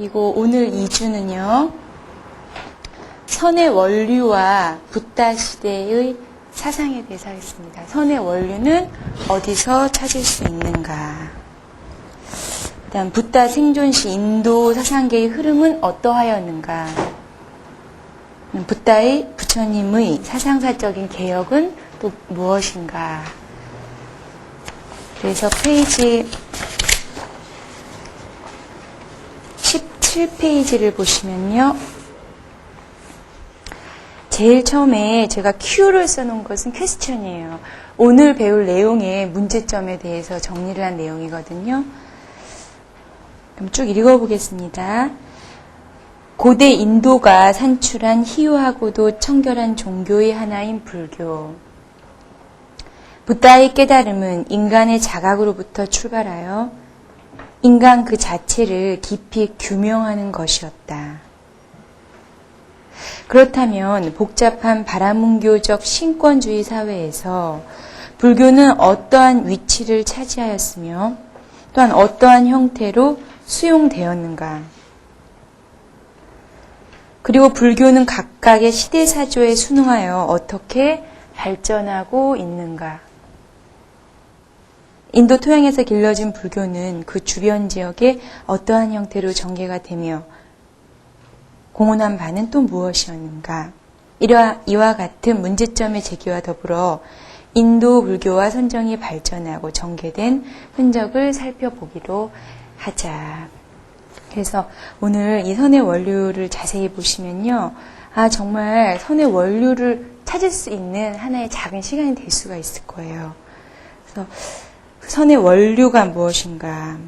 그리고 오늘 2주는요. 선의 원류와 붓다 시대의 사상에 대해서 하겠습니다. 선의 원류는 어디서 찾을 수 있는가? 일단 붓다 생존 시 인도 사상계의 흐름은 어떠하였는가? 붓다의 부처님의 사상사적인 개혁은 또 무엇인가? 그래서 페이지 17페이지를 보시면요. 제일 처음에 제가 Q를 써놓은 것은 퀘스천이에요. 오늘 배울 내용의 문제점에 대해서 정리를 한 내용이거든요. 그럼 쭉 읽어보겠습니다. 고대 인도가 산출한 희유하고도 청결한 종교의 하나인 불교. 붓다의 깨달음은 인간의 자각으로부터 출발하여 인간 그 자체를 깊이 규명하는 것이었다. 그렇다면 복잡한 바라문교적 신권주의 사회에서 불교는 어떠한 위치를 차지하였으며 또한 어떠한 형태로 수용되었는가? 그리고 불교는 각각의 시대사조에 순응하여 어떻게 발전하고 있는가? 인도 토양에서 길러진 불교는 그 주변 지역에 어떠한 형태로 전개가 되며 공헌한 바는 또 무엇이었는가? 이와 같은 문제점의 제기와 더불어 인도 불교와 선정이 발전하고 전개된 흔적을 살펴보기로 하자. 그래서 오늘 이 선의 원류를 자세히 보시면요. 정말 선의 원류를 찾을 수 있는 하나의 작은 시간이 될 수가 있을 거예요. 그래서 선의 원류가 무엇인가?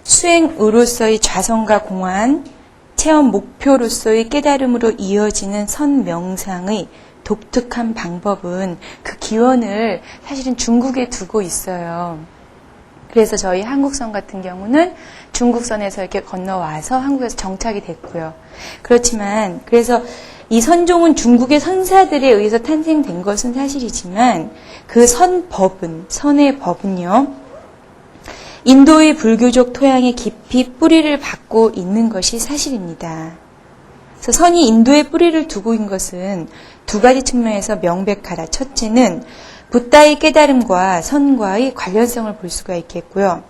수행으로서의 좌선과 공안, 체험 목표로서의 깨달음으로 이어지는 선 명상의 독특한 방법은 그 기원을 사실은 중국에 두고 있어요. 그래서 저희 한국선 같은 경우는 중국선에서 이렇게 건너와서 한국에서 정착이 됐고요. 그렇지만 그래서 이 선종은 중국의 선사들에 의해서 탄생된 것은 사실이지만 그 선의 법은요. 인도의 불교적 토양에 깊이 뿌리를 받고 있는 것이 사실입니다. 그래서 선이 인도에 뿌리를 두고 있는 것은 두 가지 측면에서 명백하다. 첫째는 붓다의 깨달음과 선과의 관련성을 볼 수가 있겠고요.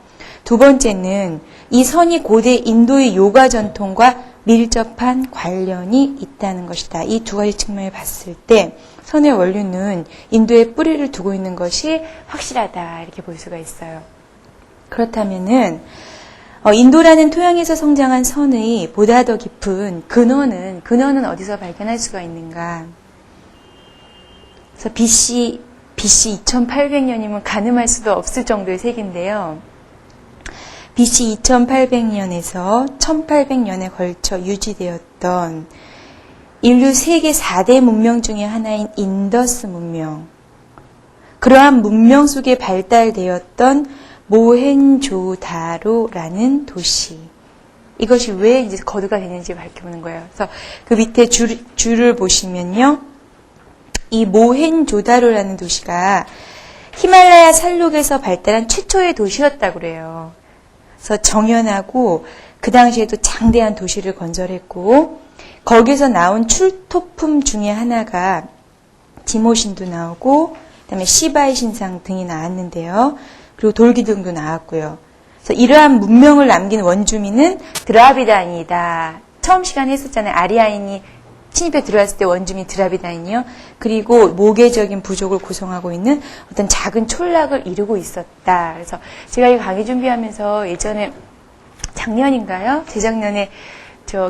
두 번째는 이 선이 고대 인도의 요가 전통과 밀접한 관련이 있다는 것이다. 이 두 가지 측면을 봤을 때 선의 원류는 인도에 뿌리를 두고 있는 것이 확실하다. 이렇게 볼 수가 있어요. 그렇다면은 인도라는 토양에서 성장한 선의 보다 더 깊은 근원은 어디서 발견할 수가 있는가? 그래서 BC 2800년이면 가늠할 수도 없을 정도의 세기인데요. BC 2800년에서 1800년에 걸쳐 유지되었던 인류 세계 4대 문명 중에 하나인 인더스 문명. 그러한 문명 속에 발달되었던 모헨조다로라는 도시. 이것이 왜 이제 거두가 되는지 밝혀보는 거예요. 그래서 그 밑에 줄을 보시면요. 이 모헨조다로라는 도시가 히말라야 산록에서 발달한 최초의 도시였다고 그래요. 그래서 정연하고 그 당시에도 장대한 도시를 건설했고 거기서 나온 출토품 중에 하나가 디모신도 나오고 그다음에 시바의 신상 등이 나왔는데요. 그리고 돌기둥도 나왔고요. 그래서 이러한 문명을 남긴 원주민은 드라비다인이다. 처음 시간에 했었잖아요. 아리아인이 침입해 들어왔을 때 원주민 드라비다인이요. 그리고 모계적인 부족을 구성하고 있는 어떤 작은 촌락을 이루고 있었다. 그래서 제가 이 강의 준비하면서 예전에 작년인가요? 재작년에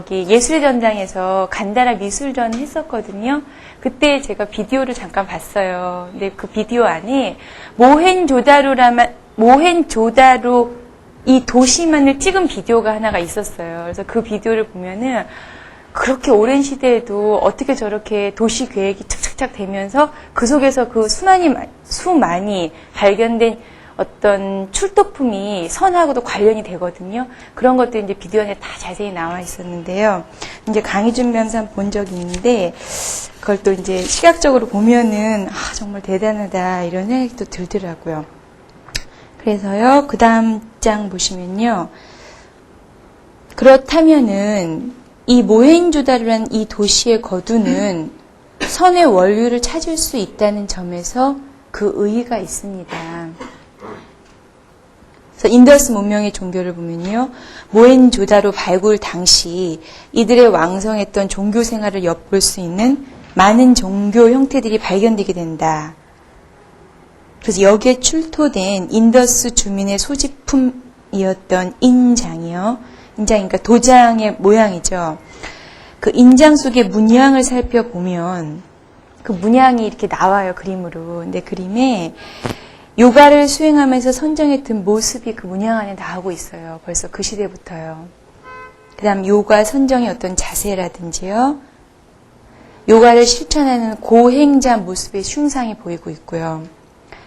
예술의 전당에서 간다라 미술전 했었거든요. 그때 제가 비디오를 잠깐 봤어요. 근데 그 비디오 안에 모헨조다로 이 도시만을 찍은 비디오가 하나가 있었어요. 그래서 그 비디오를 보면은 그렇게 오랜 시대에도 어떻게 저렇게 도시 계획이 착착착 되면서 그 속에서 그 수많이 발견된 어떤 출토품이 선하고도 관련이 되거든요. 그런 것들이 이제 비디오 안에 다 자세히 나와 있었는데요. 이제 강의 준비하면서 본 적이 있는데 그걸 또 이제 시각적으로 보면은 정말 대단하다 이런 생각이 또 들더라고요. 그래서요, 그 다음 장 보시면요. 그렇다면은 이 모헨조다로라는 이 도시의 거두는 선의 원류를 찾을 수 있다는 점에서 그 의의가 있습니다. 그래서 인더스 문명의 종교를 보면요, 모헨조다로 발굴 당시 이들의 왕성했던 종교 생활을 엿볼 수 있는 많은 종교 형태들이 발견되게 된다. 그래서 여기에 출토된 인더스 주민의 소지품이었던 인장이요. 인장, 그러니까 도장의 모양이죠. 그 인장 속의 문양을 살펴보면 그 문양이 이렇게 나와요, 그림으로. 근데 그림에 요가를 수행하면서 선정했던 모습이 그 문양 안에 나오고 있어요. 벌써 그 시대부터요. 그 다음 요가 선정의 어떤 자세라든지요. 요가를 실천하는 고행자 모습의 흉상이 보이고 있고요.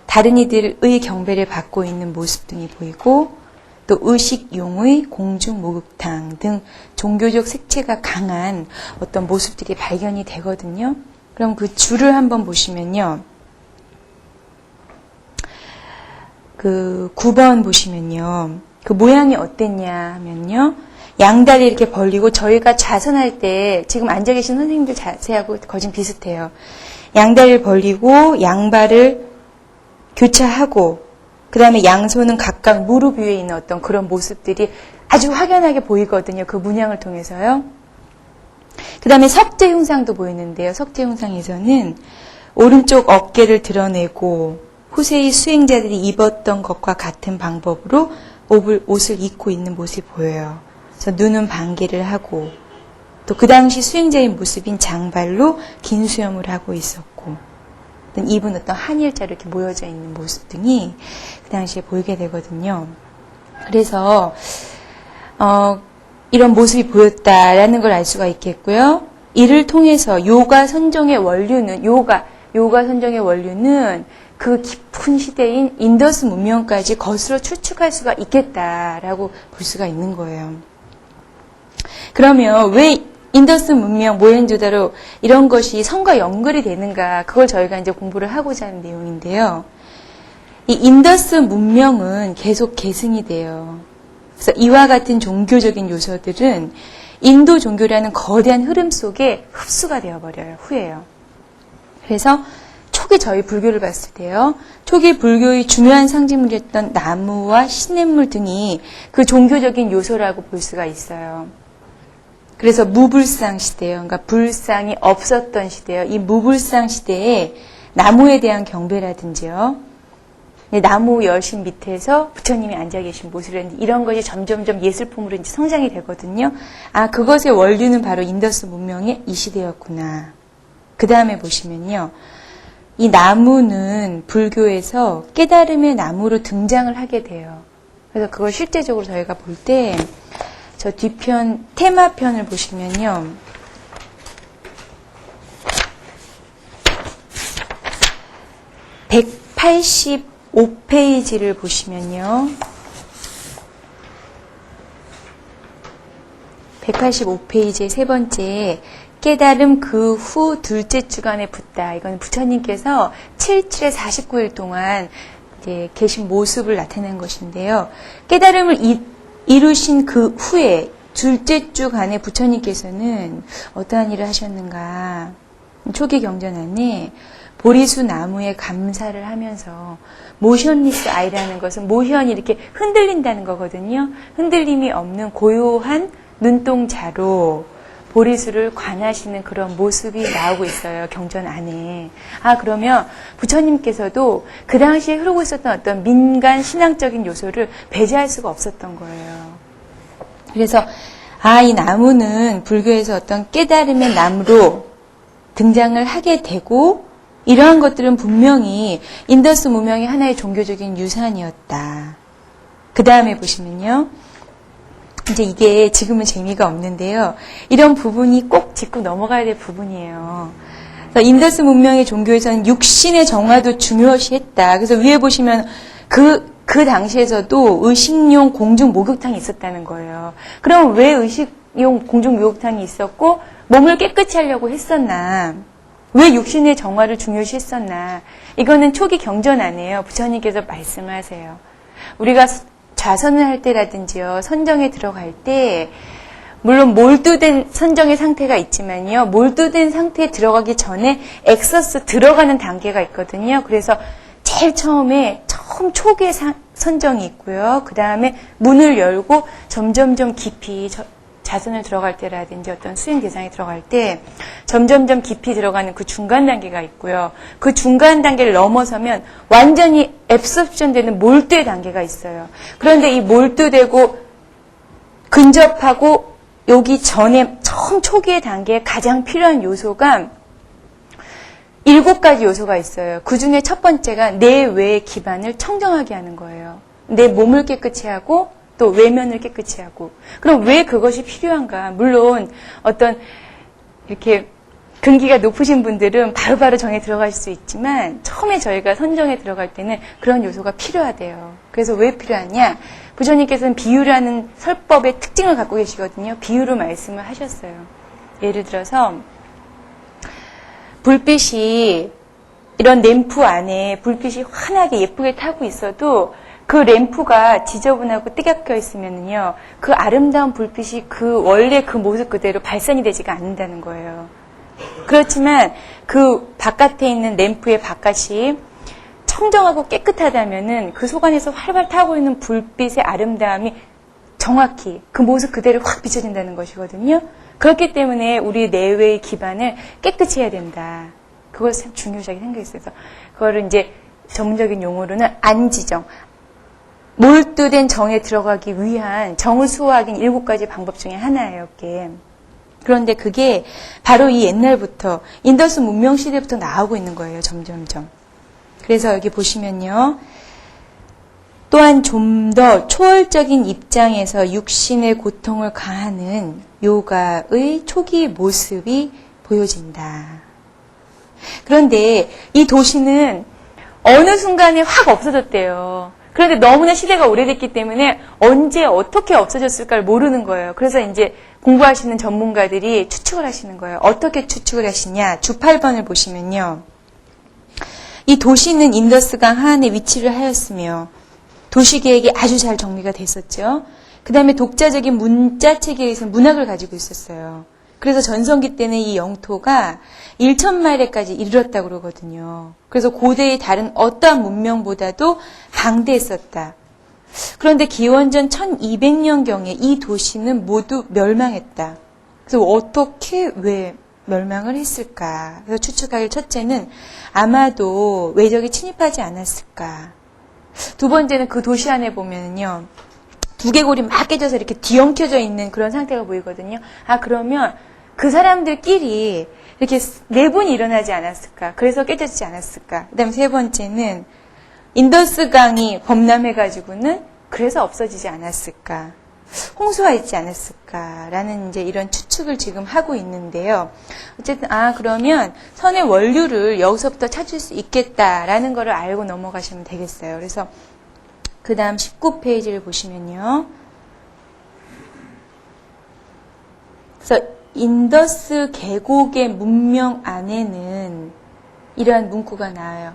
다른 이들의 경배를 받고 있는 모습 등이 보이고, 또 의식용의 공중 목욕탕 등 종교적 색채가 강한 어떤 모습들이 발견이 되거든요. 그럼 그 줄을 한번 보시면요. 그 9번 보시면요. 그 모양이 어땠냐 하면요. 양다리 이렇게 벌리고, 저희가 좌선할 때 지금 앉아 계신 선생님들 자세하고 거진 비슷해요. 양다리를 벌리고 양발을 교차하고, 그 다음에 양손은 각각 무릎 위에 있는 어떤 그런 모습들이 아주 확연하게 보이거든요. 그 문양을 통해서요. 그 다음에 석재 흉상도 보이는데요. 석재 흉상에서는 오른쪽 어깨를 드러내고 후세의 수행자들이 입었던 것과 같은 방법으로 옷을 입고 있는 모습이 보여요. 그래서 눈은 반개를 하고, 또 그 당시 수행자의 모습인 장발로 긴 수염을 하고 있었고, 입은 어떤 한일자로 이렇게 모여져 있는 모습 등이 그 당시에 보이게 되거든요. 그래서 이런 모습이 보였다라는 걸 알 수가 있겠고요. 이를 통해서 요가 선정의 원류는 그 깊은 시대인 인더스 문명까지 거슬러 추측할 수가 있겠다라고 볼 수가 있는 거예요. 그러면 왜 인더스 문명, 모헨조다로 이런 것이 선과 연결이 되는가, 그걸 저희가 이제 공부를 하고자 하는 내용인데요. 이 인더스 문명은 계속 계승이 돼요. 그래서 이와 같은 종교적인 요소들은 인도 종교라는 거대한 흐름 속에 흡수가 되어버려요. 후에요. 그래서 초기 저희 불교를 봤을 때요. 초기 불교의 중요한 상징물이었던 나무와 시냇물 등이 그 종교적인 요소라고 볼 수가 있어요. 그래서 무불상 시대예요. 그러니까 불상이 없었던 시대예요. 이 무불상 시대에 나무에 대한 경배라든지요. 나무 열심 밑에서 부처님이 앉아 계신 모습이라든지 이런 것이 점점점 예술품으로 이제 성장이 되거든요. 아, 그것의 원류는 바로 인더스 문명의 이 시대였구나. 그 다음에 보시면요. 이 나무는 불교에서 깨달음의 나무로 등장을 하게 돼요. 그래서 그걸 실제적으로 저희가 볼 때 저 뒤편 테마편을 보시면요. 185페이지를 보시면요. 185페이지의 세 번째, 깨달음 그 후 둘째 주간에 붙다. 이건 부처님께서 77에 49일 동안 이제 계신 모습을 나타낸 것인데요. 깨달음을 이루신 그 후에 둘째 주간에 부처님께서는 어떠한 일을 하셨는가. 초기 경전 안에 보리수 나무에 감사를 하면서 모션리스 아이라는 것은 모션이 이렇게 흔들린다는 거거든요. 흔들림이 없는 고요한 눈동자로 보리수를 관하시는 그런 모습이 나오고 있어요. 경전 안에. 아, 그러면 부처님께서도 그 당시에 흐르고 있었던 어떤 민간 신앙적인 요소를 배제할 수가 없었던 거예요. 그래서 이 나무는 불교에서 어떤 깨달음의 나무로 등장을 하게 되고, 이러한 것들은 분명히 인더스 문명의 하나의 종교적인 유산이었다. 그 다음에 보시면요. 이제 이게 지금은 재미가 없는데요. 이런 부분이 꼭 짚고 넘어가야 될 부분이에요. 인더스 문명의 종교에서는 육신의 정화도 중요시했다. 그래서 위에 보시면 그 당시에서도 의식용 공중 목욕탕이 있었다는 거예요. 그럼 왜 의식용 공중 목욕탕이 있었고 몸을 깨끗이 하려고 했었나? 왜 육신의 정화를 중요시했었나? 이거는 초기 경전 안에요. 부처님께서 말씀하세요. 우리가 좌선을 할 때라든지요, 선정에 들어갈 때 물론 몰두된 선정의 상태가 있지만요. 몰두된 상태에 들어가기 전에 엑서스 들어가는 단계가 있거든요. 그래서 제일 처음 초기의 선정이 있고요. 그 다음에 문을 열고 점점점 깊이 자선을 들어갈 때라든지 어떤 수행 대상에 들어갈 때 점점점 깊이 들어가는 그 중간 단계가 있고요. 그 중간 단계를 넘어서면 완전히 앱섭션 되는 몰두의 단계가 있어요. 그런데 이 몰두되고 근접하고 여기 전에 처음 초기의 단계에 가장 필요한 요소가 7가지 요소가 있어요. 그 중에 첫 번째가 내 외의 기반을 청정하게 하는 거예요. 내 몸을 깨끗이 하고 또 외면을 깨끗이 하고. 그럼 왜 그것이 필요한가? 물론 어떤 이렇게 근기가 높으신 분들은 바로바로 정에 들어갈 수 있지만 처음에 저희가 선정에 들어갈 때는 그런 요소가 필요하대요. 그래서 왜 필요하냐? 부처님께서는 비유라는 설법의 특징을 갖고 계시거든요. 비유로 말씀을 하셨어요. 예를 들어서 불빛이 이런 램프 안에 불빛이 환하게 예쁘게 타고 있어도 그 램프가 지저분하고 뜨겁게 있으면요, 그 아름다운 불빛이 그 원래 그 모습 그대로 발산이 되지가 않는다는 거예요. 그렇지만 그 바깥에 있는 램프의 바깥이 청정하고 깨끗하다면은 그 속 안에서 활발 타고 있는 불빛의 아름다움이 정확히 그 모습 그대로 확 비춰진다는 것이거든요. 그렇기 때문에 우리 내외의 기반을 깨끗이 해야 된다. 그것이 중요하게 생각했어요. 그거를 이제 전문적인 용어로는 안지정. 몰두된 정에 들어가기 위한 정을 수호하기 7가지 방법 중에 하나예요. 이게. 그런데 그게 바로 이 옛날부터 인더스 문명 시대부터 나오고 있는 거예요. 점점점. 그래서 여기 보시면요. 또한 좀 더 초월적인 입장에서 육신의 고통을 가하는 요가의 초기 모습이 보여진다. 그런데 이 도시는 어느 순간에 확 없어졌대요. 그런데 너무나 시대가 오래됐기 때문에 언제 어떻게 없어졌을까를 모르는 거예요. 그래서 이제 공부하시는 전문가들이 추측을 하시는 거예요. 어떻게 추측을 하시냐? 주 8번을 보시면요. 이 도시는 인더스강 하안에 위치를 하였으며 도시계획이 아주 잘 정리가 됐었죠. 그 다음에 독자적인 문자체계에 의해서 문학을 가지고 있었어요. 그래서 전성기 때는 이 영토가 1,000마일에까지 이르렀다고 그러거든요. 그래서 고대의 다른 어떠한 문명보다도 방대했었다. 그런데 기원전 1200년경에 이 도시는 모두 멸망했다. 그래서 어떻게 왜 멸망을 했을까? 그래서 추측하길 첫째는 아마도 외적이 침입하지 않았을까? 두 번째는 그 도시 안에 보면은요, 두개골이 막 깨져서 이렇게 뒤엉켜져 있는 그런 상태가 보이거든요. 아, 그러면 그 사람들끼리 이렇게 내분이 일어나지 않았을까? 그래서 깨졌지 않았을까? 그 다음에 세 번째는 인더스강이 범람해가지고는 그래서 없어지지 않았을까? 홍수가 있지 않았을까라는 이제 이런 추측을 지금 하고 있는데요. 어쨌든 그러면 선의 원류를 여기서부터 찾을 수 있겠다라는 거를 알고 넘어가시면 되겠어요. 그래서 그 다음 19페이지를 보시면요. 그래서 인더스 계곡의 문명 안에는 이러한 문구가 나와요.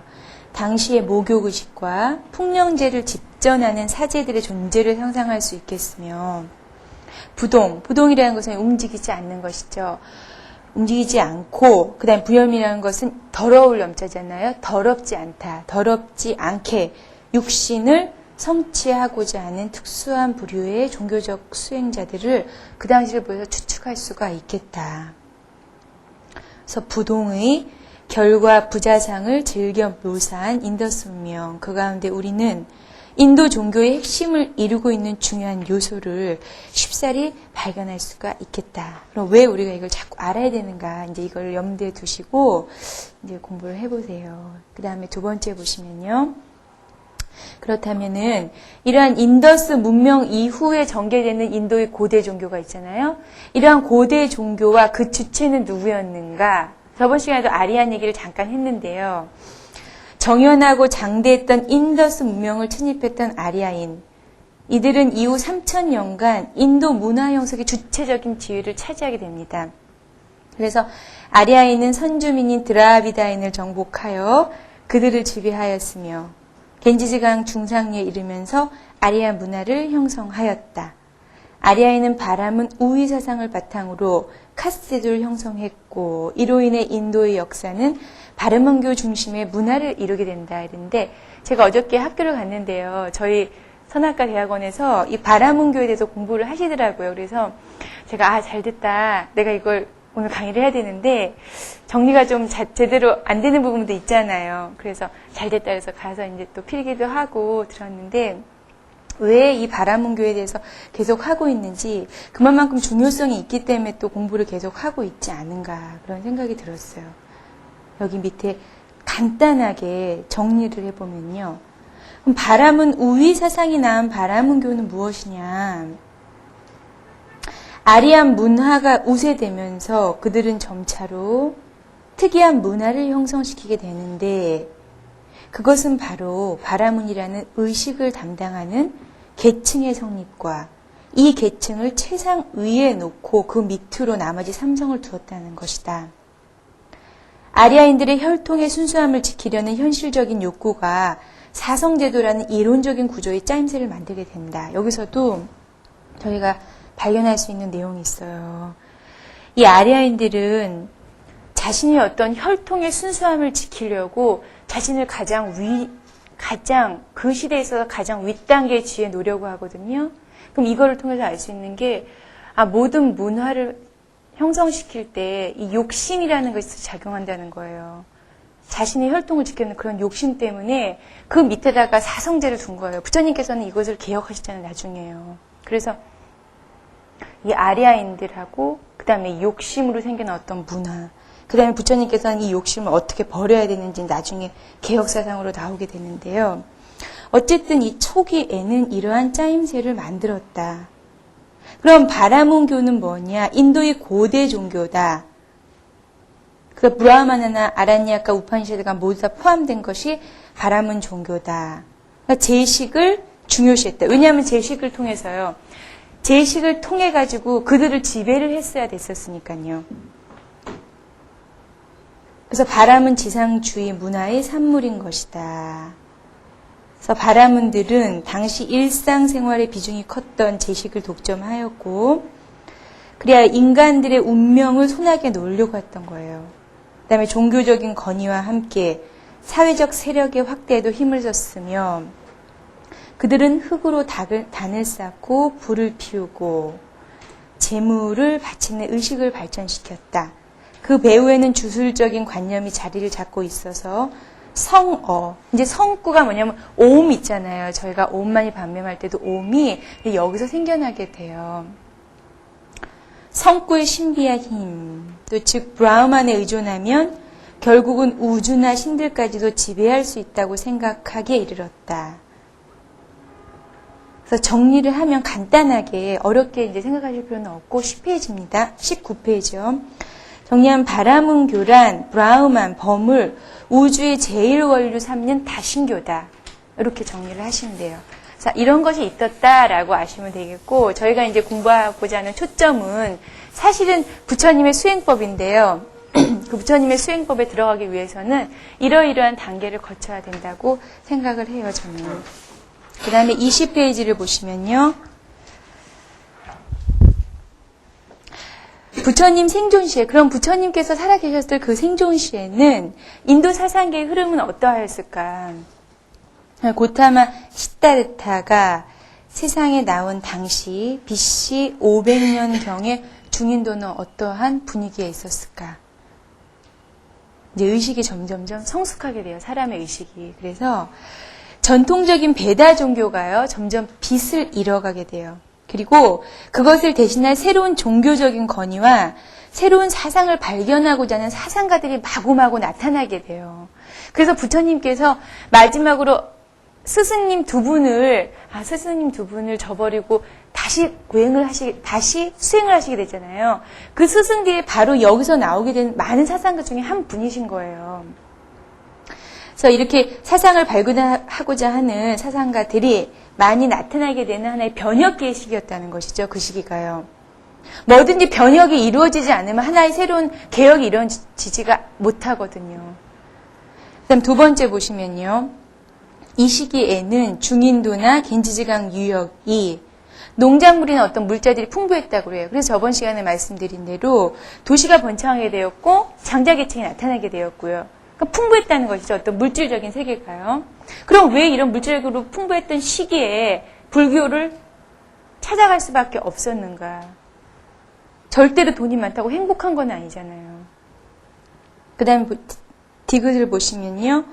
당시의 목욕의식과 풍령제를 집전하는 사제들의 존재를 상상할 수 있겠으며, 부동이라는 것은 움직이지 않는 것이죠. 움직이지 않고, 그 다음 부염이라는 것은 더러울 염자잖아요. 더럽지 않다, 더럽지 않게 육신을 성취하고자 하는 특수한 부류의 종교적 수행자들을 그 당시를 보여서 추측할 수가 있겠다. 그래서 부동의 결과 부자상을 즐겨 묘사한 인더스 문명, 그 가운데 우리는 인도 종교의 핵심을 이루고 있는 중요한 요소를 쉽사리 발견할 수가 있겠다. 그럼 왜 우리가 이걸 자꾸 알아야 되는가? 이제 이걸 염두에 두시고 이제 공부를 해보세요. 그 다음에 두 번째 보시면요. 그렇다면은 이러한 인더스 문명 이후에 전개되는 인도의 고대 종교가 있잖아요. 이러한 고대 종교와 그 주체는 누구였는가? 저번 시간에도 아리안 얘기를 잠깐 했는데요. 정연하고 장대했던 인더스 문명을 침입했던 아리아인. 이들은 이후 3000년간 인도 문화 형성의 주체적인 지위를 차지하게 됩니다. 그래서 아리아인은 선주민인 드라비다인을 정복하여 그들을 지배하였으며 겐지스강 중상리에 이르면서 아리아 문화를 형성하였다. 아리아인은 바람은 우위 사상을 바탕으로 카스테드를 형성했고 이로 인해 인도의 역사는 바라문교 중심의 문화를 이루게 된다 이랬는데 제가 어저께 학교를 갔는데요. 저희 선악과 대학원에서 이 바라문교에 대해서 공부를 하시더라고요. 그래서 제가 잘됐다. 내가 이걸 오늘 강의를 해야 되는데 정리가 좀 제대로 안 되는 부분도 있잖아요. 그래서 잘됐다 해서 가서 이제 또 필기도 하고 들었는데 왜 이 바라문교에 대해서 계속 하고 있는지 그만큼 중요성이 있기 때문에 또 공부를 계속 하고 있지 않은가 그런 생각이 들었어요. 여기 밑에 간단하게 정리를 해보면요. 그럼 바람은 우위 사상이 낳은 바라문교는 무엇이냐? 아리안 문화가 우세되면서 그들은 점차로 특이한 문화를 형성시키게 되는데 그것은 바로 바라문이라는 의식을 담당하는 계층의 성립과 이 계층을 최상 위에 놓고 그 밑으로 나머지 삼성을 두었다는 것이다. 아리아인들의 혈통의 순수함을 지키려는 현실적인 욕구가 사성제도라는 이론적인 구조의 짜임새를 만들게 된다. 여기서도 저희가 발견할 수 있는 내용이 있어요. 이 아리아인들은 자신의 어떤 혈통의 순수함을 지키려고 자신을 가장 그 시대에 있어서 가장 윗단계의 지위에 놓으려고 하거든요. 그럼 이거를 통해서 알 수 있는 게 모든 문화를 형성시킬 때 이 욕심이라는 것이 작용한다는 거예요. 자신의 혈통을 지키는 그런 욕심 때문에 그 밑에다가 사성제를 둔 거예요. 부처님께서는 이것을 개혁하시잖아요. 나중에요. 그래서 이 아리아인들하고 그 다음에 욕심으로 생긴 어떤 문화 그 다음에 부처님께서는 이 욕심을 어떻게 버려야 되는지 나중에 개혁사상으로 나오게 되는데요. 어쨌든 이 초기에는 이러한 짜임새를 만들었다. 그럼 바라문교는 뭐냐? 인도의 고대 종교다. 그 브라하마나나 아란니아카 우파니샤드가 모두 다 포함된 것이 바라문 종교다. 그러니까 제식을 중요시했다. 왜냐하면 제식을 통해서요. 제식을 통해 가지고 그들을 지배를 했어야 됐었으니까요. 그래서 바람은 지상주의 문화의 산물인 것이다. 그래서 바라문들은 당시 일상생활의 비중이 컸던 제식을 독점하였고 그래야 인간들의 운명을 손아귀에 놓으려고 했던 거예요. 그 다음에 종교적인 권위와 함께 사회적 세력의 확대에도 힘을 썼으며 그들은 흙으로 단을 쌓고 불을 피우고 재물을 바치는 의식을 발전시켰다. 그 배후에는 주술적인 관념이 자리를 잡고 있어서 성어, 이제 성구가 뭐냐면 옴 있잖아요. 저희가 옴 많이 반매할 때도 옴이 여기서 생겨나게 돼요. 성구의 신비한 힘, 또 즉 브라흐만에 의존하면 결국은 우주나 신들까지도 지배할 수 있다고 생각하기에 이르렀다. 그래서 정리를 하면 간단하게 어렵게 이제 생각하실 필요는 없고 10페이지입니다. 19페이지요. 정리한 바라문교란 브라흐만, 범을 우주의 제일 원리로 삼는 다신교다. 이렇게 정리를 하시면 돼요. 자, 이런 것이 있었다라고 아시면 되겠고 저희가 이제 공부하고자 하는 초점은 사실은 부처님의 수행법인데요. 그 부처님의 수행법에 들어가기 위해서는 이러이러한 단계를 거쳐야 된다고 생각을 해요, 저는. 그 다음에 20페이지를 보시면요. 부처님 생존시에, 그럼 부처님께서 살아계셨을 그 생존시에는 인도 사상계의 흐름은 어떠하였을까? 고타마 시타르타가 세상에 나온 당시 BC 500년경의 중인도는 어떠한 분위기에 있었을까? 이제 의식이 점점점 성숙하게 돼요. 사람의 의식이. 그래서 전통적인 베다 종교가요. 점점 빛을 잃어가게 돼요. 그리고 그것을 대신할 새로운 종교적인 권위와 새로운 사상을 발견하고자 하는 사상가들이 마구마구 나타나게 돼요. 그래서 부처님께서 마지막으로 스승님 두 분을 저버리고 다시 수행을 하시게 됐잖아요. 그 스승들이 바로 여기서 나오게 된 많은 사상가 중에 한 분이신 거예요. 그래서 이렇게 사상을 발견하고자 하는 사상가들이 많이 나타나게 되는 하나의 변혁기의 시기였다는 것이죠. 그 시기가요. 뭐든지 변혁이 이루어지지 않으면 하나의 새로운 개혁이 이루어지지가 못하거든요. 그다음 두 번째 보시면요. 이 시기에는 중인도나 겐지지강 유역이 농작물이나 어떤 물자들이 풍부했다고 그래요. 그래서 저번 시간에 말씀드린 대로 도시가 번창하게 되었고 장자계층이 나타나게 되었고요. 그러니까 풍부했다는 것이죠. 어떤 물질적인 세계가요. 그럼 왜 이런 물질적으로 풍부했던 시기에 불교를 찾아갈 수밖에 없었는가? 절대로 돈이 많다고 행복한 건 아니잖아요. 그 다음에 디귿을 보시면요.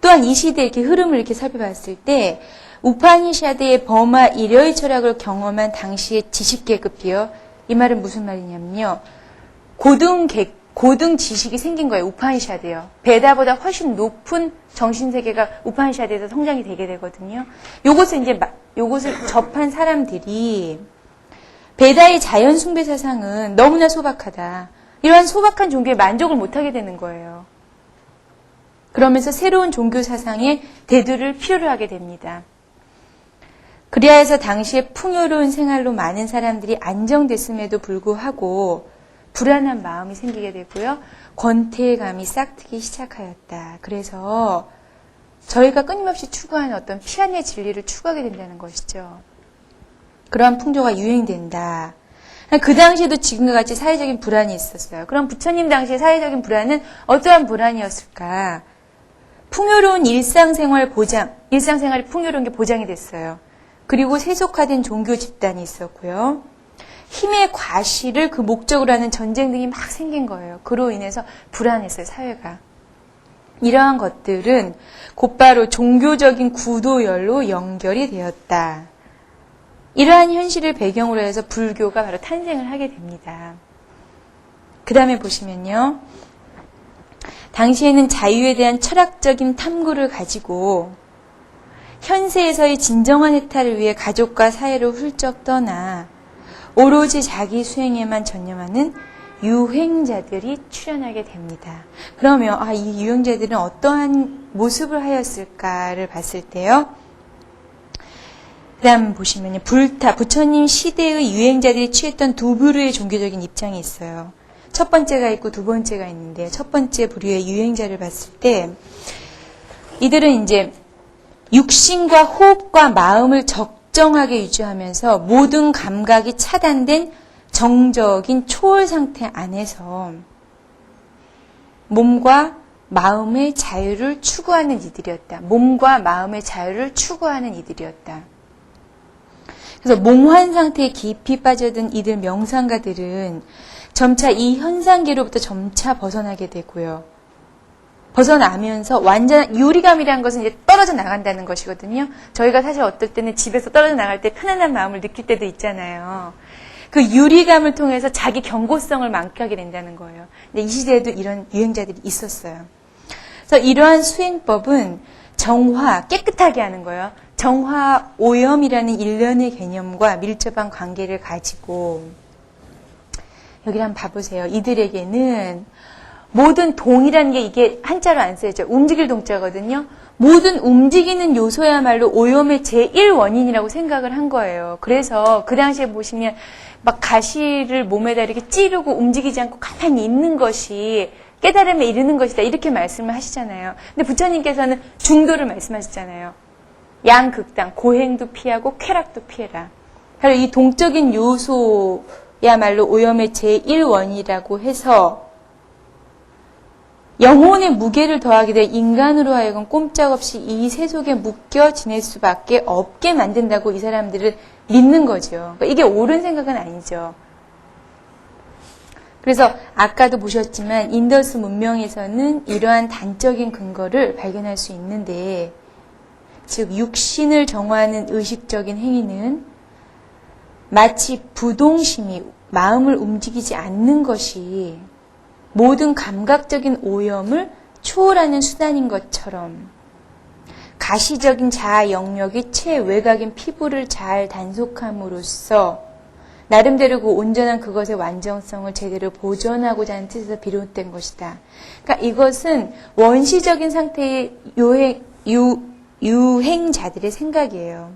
또한 이 시대의 이렇게 흐름을 이렇게 살펴봤을 때 우파니샤드의 범화 일여의 철학을 경험한 당시의 지식계급이요. 이 말은 무슨 말이냐면요. 고등 지식이 생긴 거예요. 우파니샤드요. 베다보다 훨씬 높은 정신세계가 우파니샤드에서 성장이 되게 되거든요. 요것을 접한 사람들이 베다의 자연 숭배 사상은 너무나 소박하다. 이러한 소박한 종교에 만족을 못하게 되는 거예요. 그러면서 새로운 종교 사상에 대두를 필요로 하게 됩니다. 그리하여 해서 당시에 풍요로운 생활로 많은 사람들이 안정됐음에도 불구하고 불안한 마음이 생기게 되고요. 권태감이 싹트기 시작하였다. 그래서 저희가 끊임없이 추구하는 어떤 피안의 진리를 추구하게 된다는 것이죠. 그러한 풍조가 유행된다. 그 당시에도 지금과 같이 사회적인 불안이 있었어요. 그럼 부처님 당시의 사회적인 불안은 어떠한 불안이었을까? 풍요로운 일상생활이 풍요로운 게 보장이 됐어요. 그리고 세속화된 종교 집단이 있었고요. 힘의 과시를 그 목적으로 하는 전쟁 등이 막 생긴 거예요. 그로 인해서 불안했어요, 사회가. 이러한 것들은 곧바로 종교적인 구도열로 연결이 되었다. 이러한 현실을 배경으로 해서 불교가 바로 탄생을 하게 됩니다. 그 다음에 보시면요. 당시에는 자유에 대한 철학적인 탐구를 가지고 현세에서의 진정한 해탈을 위해 가족과 사회를 훌쩍 떠나 오로지 자기 수행에만 전념하는 유행자들이 출현하게 됩니다. 그러면 이 유행자들은 어떠한 모습을 하였을까를 봤을 때요. 그 다음 보시면요. 부처님 시대의 유행자들이 취했던 두 부류의 종교적인 입장이 있어요. 첫 번째가 있고 두 번째가 있는데 첫 번째 부류의 유행자를 봤을 때 이들은 이제 육신과 호흡과 마음을 적정하게 유지하면서 모든 감각이 차단된 정적인 초월 상태 안에서 몸과 마음의 자유를 추구하는 이들이었다. 몸과 마음의 자유를 추구하는 이들이었다. 그래서 몽환 상태에 깊이 빠져든 이들 명상가들은 점차 이 현상계로부터 점차 벗어나게 되고요. 벗어나면서 완전 유리감이라는 것은 이제 떨어져 나간다는 것이거든요. 저희가 사실 어떨 때는 집에서 떨어져 나갈 때 편안한 마음을 느낄 때도 있잖아요. 그 유리감을 통해서 자기 경고성을 만끽하게 된다는 거예요. 근데 이 시대에도 이런 유행자들이 있었어요. 그래서 이러한 수행법은 정화, 깨끗하게 하는 거예요. 정화 오염이라는 일련의 개념과 밀접한 관계를 가지고 여기를 한번 봐보세요. 이들에게는 모든 동이라는 게 이게 한자로 안 쓰여져. 움직일 동자거든요. 모든 움직이는 요소야말로 오염의 제1원인이라고 생각을 한 거예요. 그래서 그 당시에 보시면 막 가시를 몸에다 이렇게 찌르고 움직이지 않고 가만히 있는 것이 깨달음에 이르는 것이다. 이렇게 말씀을 하시잖아요. 근데 부처님께서는 중도를 말씀하셨잖아요. 양극단, 고행도 피하고 쾌락도 피해라. 바로 이 동적인 요소야말로 오염의 제1원이라고 해서 영혼의 무게를 더하게 돼 인간으로 하여금 꼼짝없이 이 세속에 묶여 지낼 수밖에 없게 만든다고 이 사람들을 믿는 거죠. 그러니까 이게 옳은 생각은 아니죠. 그래서 아까도 보셨지만 인더스 문명에서는 이러한 단적인 근거를 발견할 수 있는데 즉 육신을 정화하는 의식적인 행위는 마치 부동심이 마음을 움직이지 않는 것이 모든 감각적인 오염을 초월하는 수단인 것처럼 가시적인 자아 영역이 최외곽인 피부를 잘 단속함으로써 나름대로 그 온전한 그것의 완전성을 제대로 보존하고자 하는 뜻에서 비롯된 것이다. 그러니까 이것은 원시적인 상태의 유행자들의 생각이에요.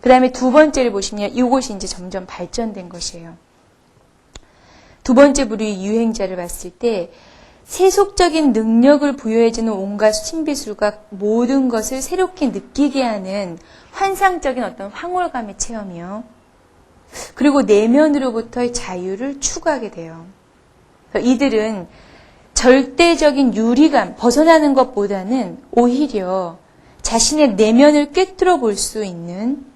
그 다음에 두 번째를 보시면 이것이 이제 점점 발전된 것이에요. 두 번째 부류의 유행자를 봤을 때 세속적인 능력을 부여해주는 온갖 신비술과 모든 것을 새롭게 느끼게 하는 환상적인 어떤 황홀감의 체험이요. 그리고 내면으로부터의 자유를 추구하게 돼요. 이들은 절대적인 유리감, 벗어나는 것보다는 오히려 자신의 내면을 꿰뚫어 볼 수 있는,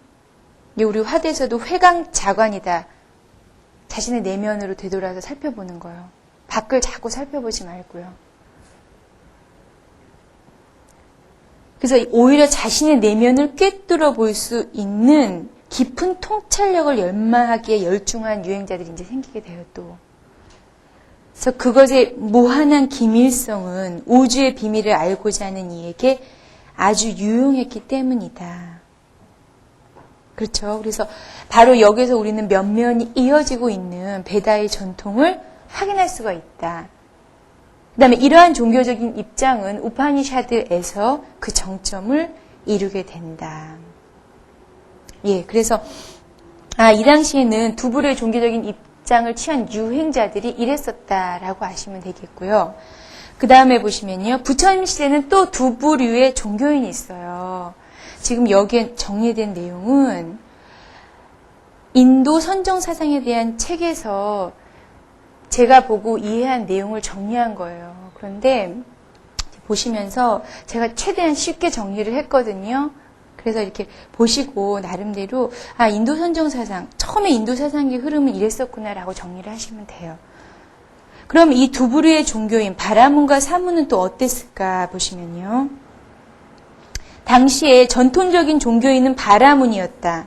우리 화대에서도 회광자관이다. 자신의 내면으로 되돌아서 살펴보는 거예요. 밖을 자꾸 살펴보지 말고요. 그래서 오히려 자신의 내면을 꿰뚫어 볼 수 있는 깊은 통찰력을 연마하기에 열중한 유행자들이 이제 생기게 돼요, 또. 그래서 그것의 무한한 기밀성은 우주의 비밀을 알고자 하는 이에게 아주 유용했기 때문이다. 그렇죠. 그래서 바로 여기서 우리는 면면이 이어지고 있는 베다의 전통을 확인할 수가 있다. 그 다음에 이러한 종교적인 입장은 우파니샤드에서 그 정점을 이루게 된다. 예, 그래서 이 당시에는 두 부류의 종교적인 입장을 취한 유행자들이 이랬었다라고 아시면 되겠고요. 그 다음에 보시면요. 부처님 시대는 또 두 부류의 종교인이 있어요. 지금 여기에 정리된 내용은 인도 선정 사상에 대한 책에서 제가 보고 이해한 내용을 정리한 거예요. 그런데 보시면서 제가 최대한 쉽게 정리를 했거든요. 그래서 이렇게 보시고 나름대로 인도 선정 사상, 처음에 인도 사상의 흐름은 이랬었구나라고 정리를 하시면 돼요. 그럼 이 두 부류의 종교인 바라문과 사문은 또 어땠을까 보시면요. 당시에 전통적인 종교인은 바라문이었다.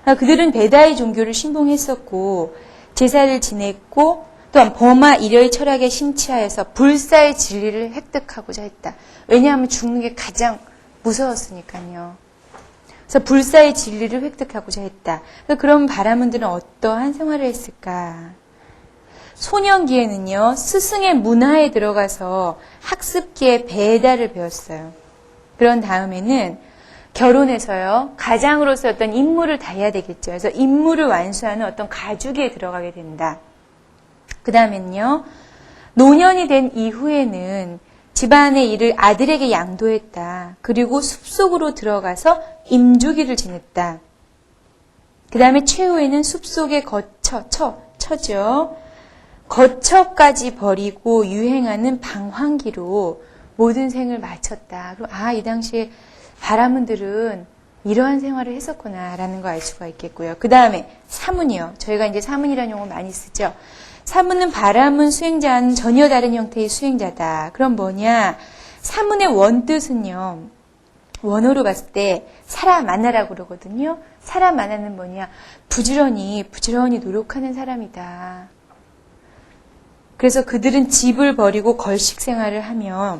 그들은 베다의 종교를 신봉했었고 제사를 지냈고 또한 버마 일요의 철학에 심취하여서 불사의 진리를 획득하고자 했다. 왜냐하면 죽는 게 가장 무서웠으니까요. 그래서 불사의 진리를 획득하고자 했다. 그럼 바라문들은 어떠한 생활을 했을까? 소년기에는요, 스승의 문화에 들어가서 학습기에 베다를 배웠어요. 그런 다음에는 결혼해서요, 가장으로서 어떤 임무를 다해야 되겠죠. 그래서 임무를 완수하는 어떤 가주기에 들어가게 된다. 그 다음엔요, 노년이 된 이후에는 집안의 일을 아들에게 양도했다. 그리고 숲속으로 들어가서 임주기를 지냈다. 그 다음에 최후에는 숲속의 처죠. 거처까지 버리고 유행하는 방황기로 모든 생을 마쳤다. 그리고 이 당시에 바라문들은 이러한 생활을 했었구나라는 걸 알 수가 있겠고요. 그 다음에 사문이요. 저희가 이제 사문이라는 용어 많이 쓰죠. 사문은 바라문 수행자와는 전혀 다른 형태의 수행자다. 그럼 뭐냐? 사문의 원뜻은요. 원어로 봤을 때 사람 만나라고 그러거든요. 사람 만나는 뭐냐? 부지런히 노력하는 사람이다. 그래서 그들은 집을 버리고 걸식 생활을 하며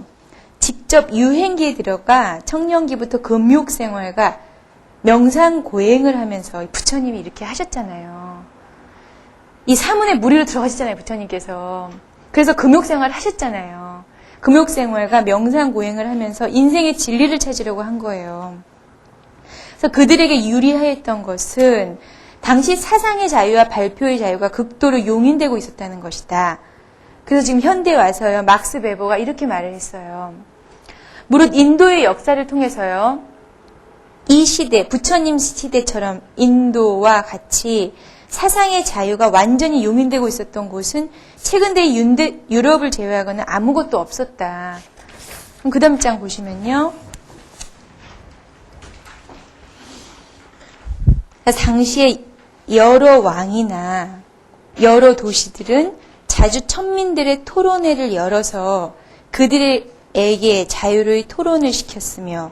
직접 유행기에 들어가 청년기부터 금욕 생활과 명상 고행을 하면서 부처님이 이렇게 하셨잖아요. 이 사문에 무리로 들어가셨잖아요, 부처님께서. 그래서 금욕 생활을 하셨잖아요. 금욕 생활과 명상 고행을 하면서 인생의 진리를 찾으려고 한 거예요. 그래서 그들에게 유리하였던 것은 당시 사상의 자유와 발표의 자유가 극도로 용인되고 있었다는 것이다. 그래서 지금 현대에 와서요, 막스 베버가 이렇게 말을 했어요. 무릇 인도의 역사를 통해서요, 이 시대, 부처님 시대처럼 인도와 같이 사상의 자유가 완전히 용인되고 있었던 곳은 최근대 유럽을 제외하고는 아무것도 없었다. 그럼 그 다음 장 보시면요. 당시에 여러 왕이나 여러 도시들은 자주 천민들의 토론회를 열어서 그들에게 자유로이 토론을 시켰으며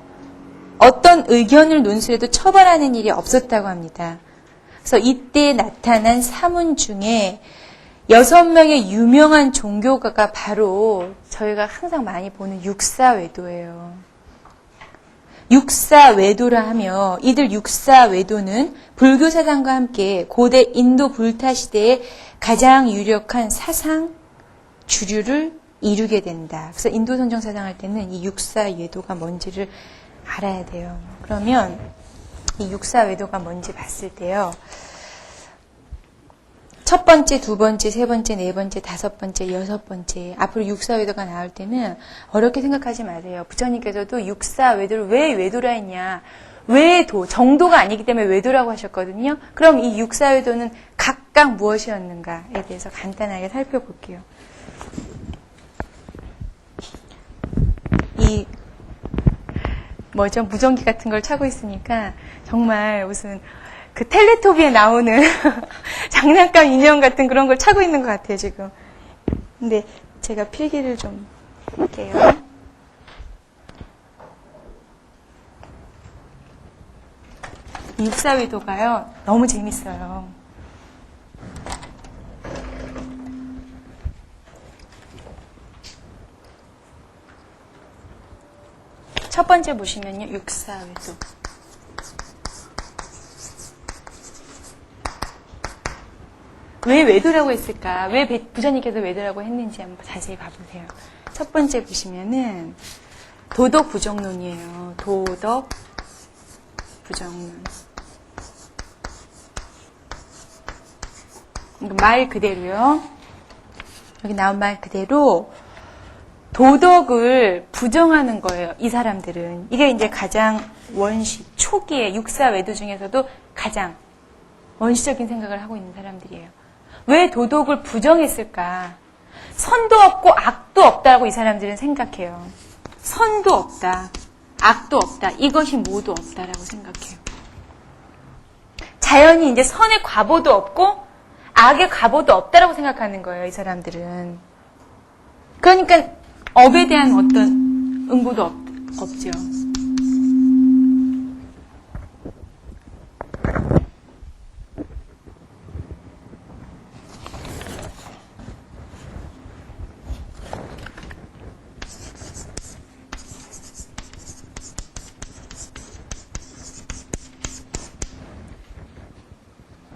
어떤 의견을 논술해도 처벌하는 일이 없었다고 합니다. 그래서 이때 나타난 사문 중에 6명의 유명한 종교가가 바로 저희가 항상 많이 보는 육사외도예요. 육사외도라 하며 이들 육사외도는 불교 사상과 함께 고대 인도 불타 시대의 가장 유력한 사상 주류를 이루게 된다. 그래서 인도 선정 사상할 때는 이 육사외도가 뭔지를 알아야 돼요. 그러면 이 육사외도가 뭔지 봤을 때요. 첫 번째, 두 번째, 세 번째, 네 번째, 다섯 번째, 여섯 번째, 앞으로 육사외도가 나올 때는 어렵게 생각하지 마세요. 부처님께서도 육사외도를 왜 외도라 했냐. 외도, 정도가 아니기 때문에 외도라고 하셨거든요. 그럼 이 육사외도는 각각 무엇이었는가에 대해서 간단하게 살펴볼게요. 무전기 같은 걸 차고 있으니까 정말 무슨 그 텔레토비에 나오는 장난감 인형 같은 그런 걸 차고 있는 것 같아요, 지금. 근데 제가 필기를 좀 할게요. 육사외도가요, 너무 재밌어요. 첫 번째 보시면요, 육사외도. 왜 외도라고 했을까? 왜 부처님께서 외도라고 했는지 한번 자세히 봐보세요. 첫 번째 보시면은 도덕 부정론이에요. 도덕 부정론. 말 그대로요. 여기 나온 말 그대로 도덕을 부정하는 거예요. 이 사람들은. 이게 이제 가장 원시, 초기의 육사외도 중에서도 가장 원시적인 생각을 하고 있는 사람들이에요. 왜 도덕을 부정했을까? 선도 없고 악도 없다고 이 사람들은 생각해요. 선도 없다. 악도 없다. 이것이 모두 없다라고 생각해요. 자연히 이제 선의 과보도 없고 악의 과보도 없다라고 생각하는 거예요. 이 사람들은. 그러니까 업에 대한 어떤 응보도 없죠.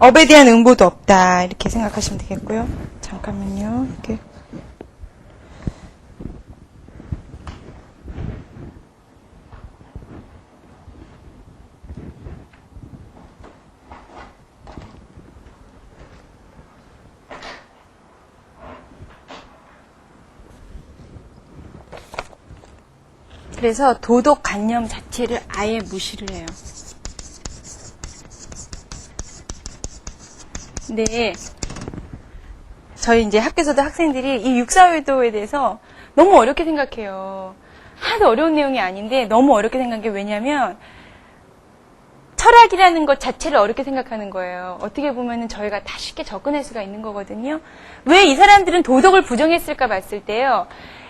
업에 대한 응보도 없다. 이렇게 생각하시면 되겠고요. 잠깐만요. 이렇게. 그래서 도덕관념 자체를 아예 무시를 해요. 근데 저희 이제 학교에서도 학생들이 이 육사외도에 대해서 너무 어렵게 생각해요. 하나도 어려운 내용이 아닌데 너무 어렵게 생각한 게 왜냐면 철학이라는 것 자체를 어렵게 생각하는 거예요. 어떻게 보면은 저희가 다 쉽게 접근할 수가 있는 거거든요. 왜 이 사람들은 도덕을 부정했을까 봤을 때요.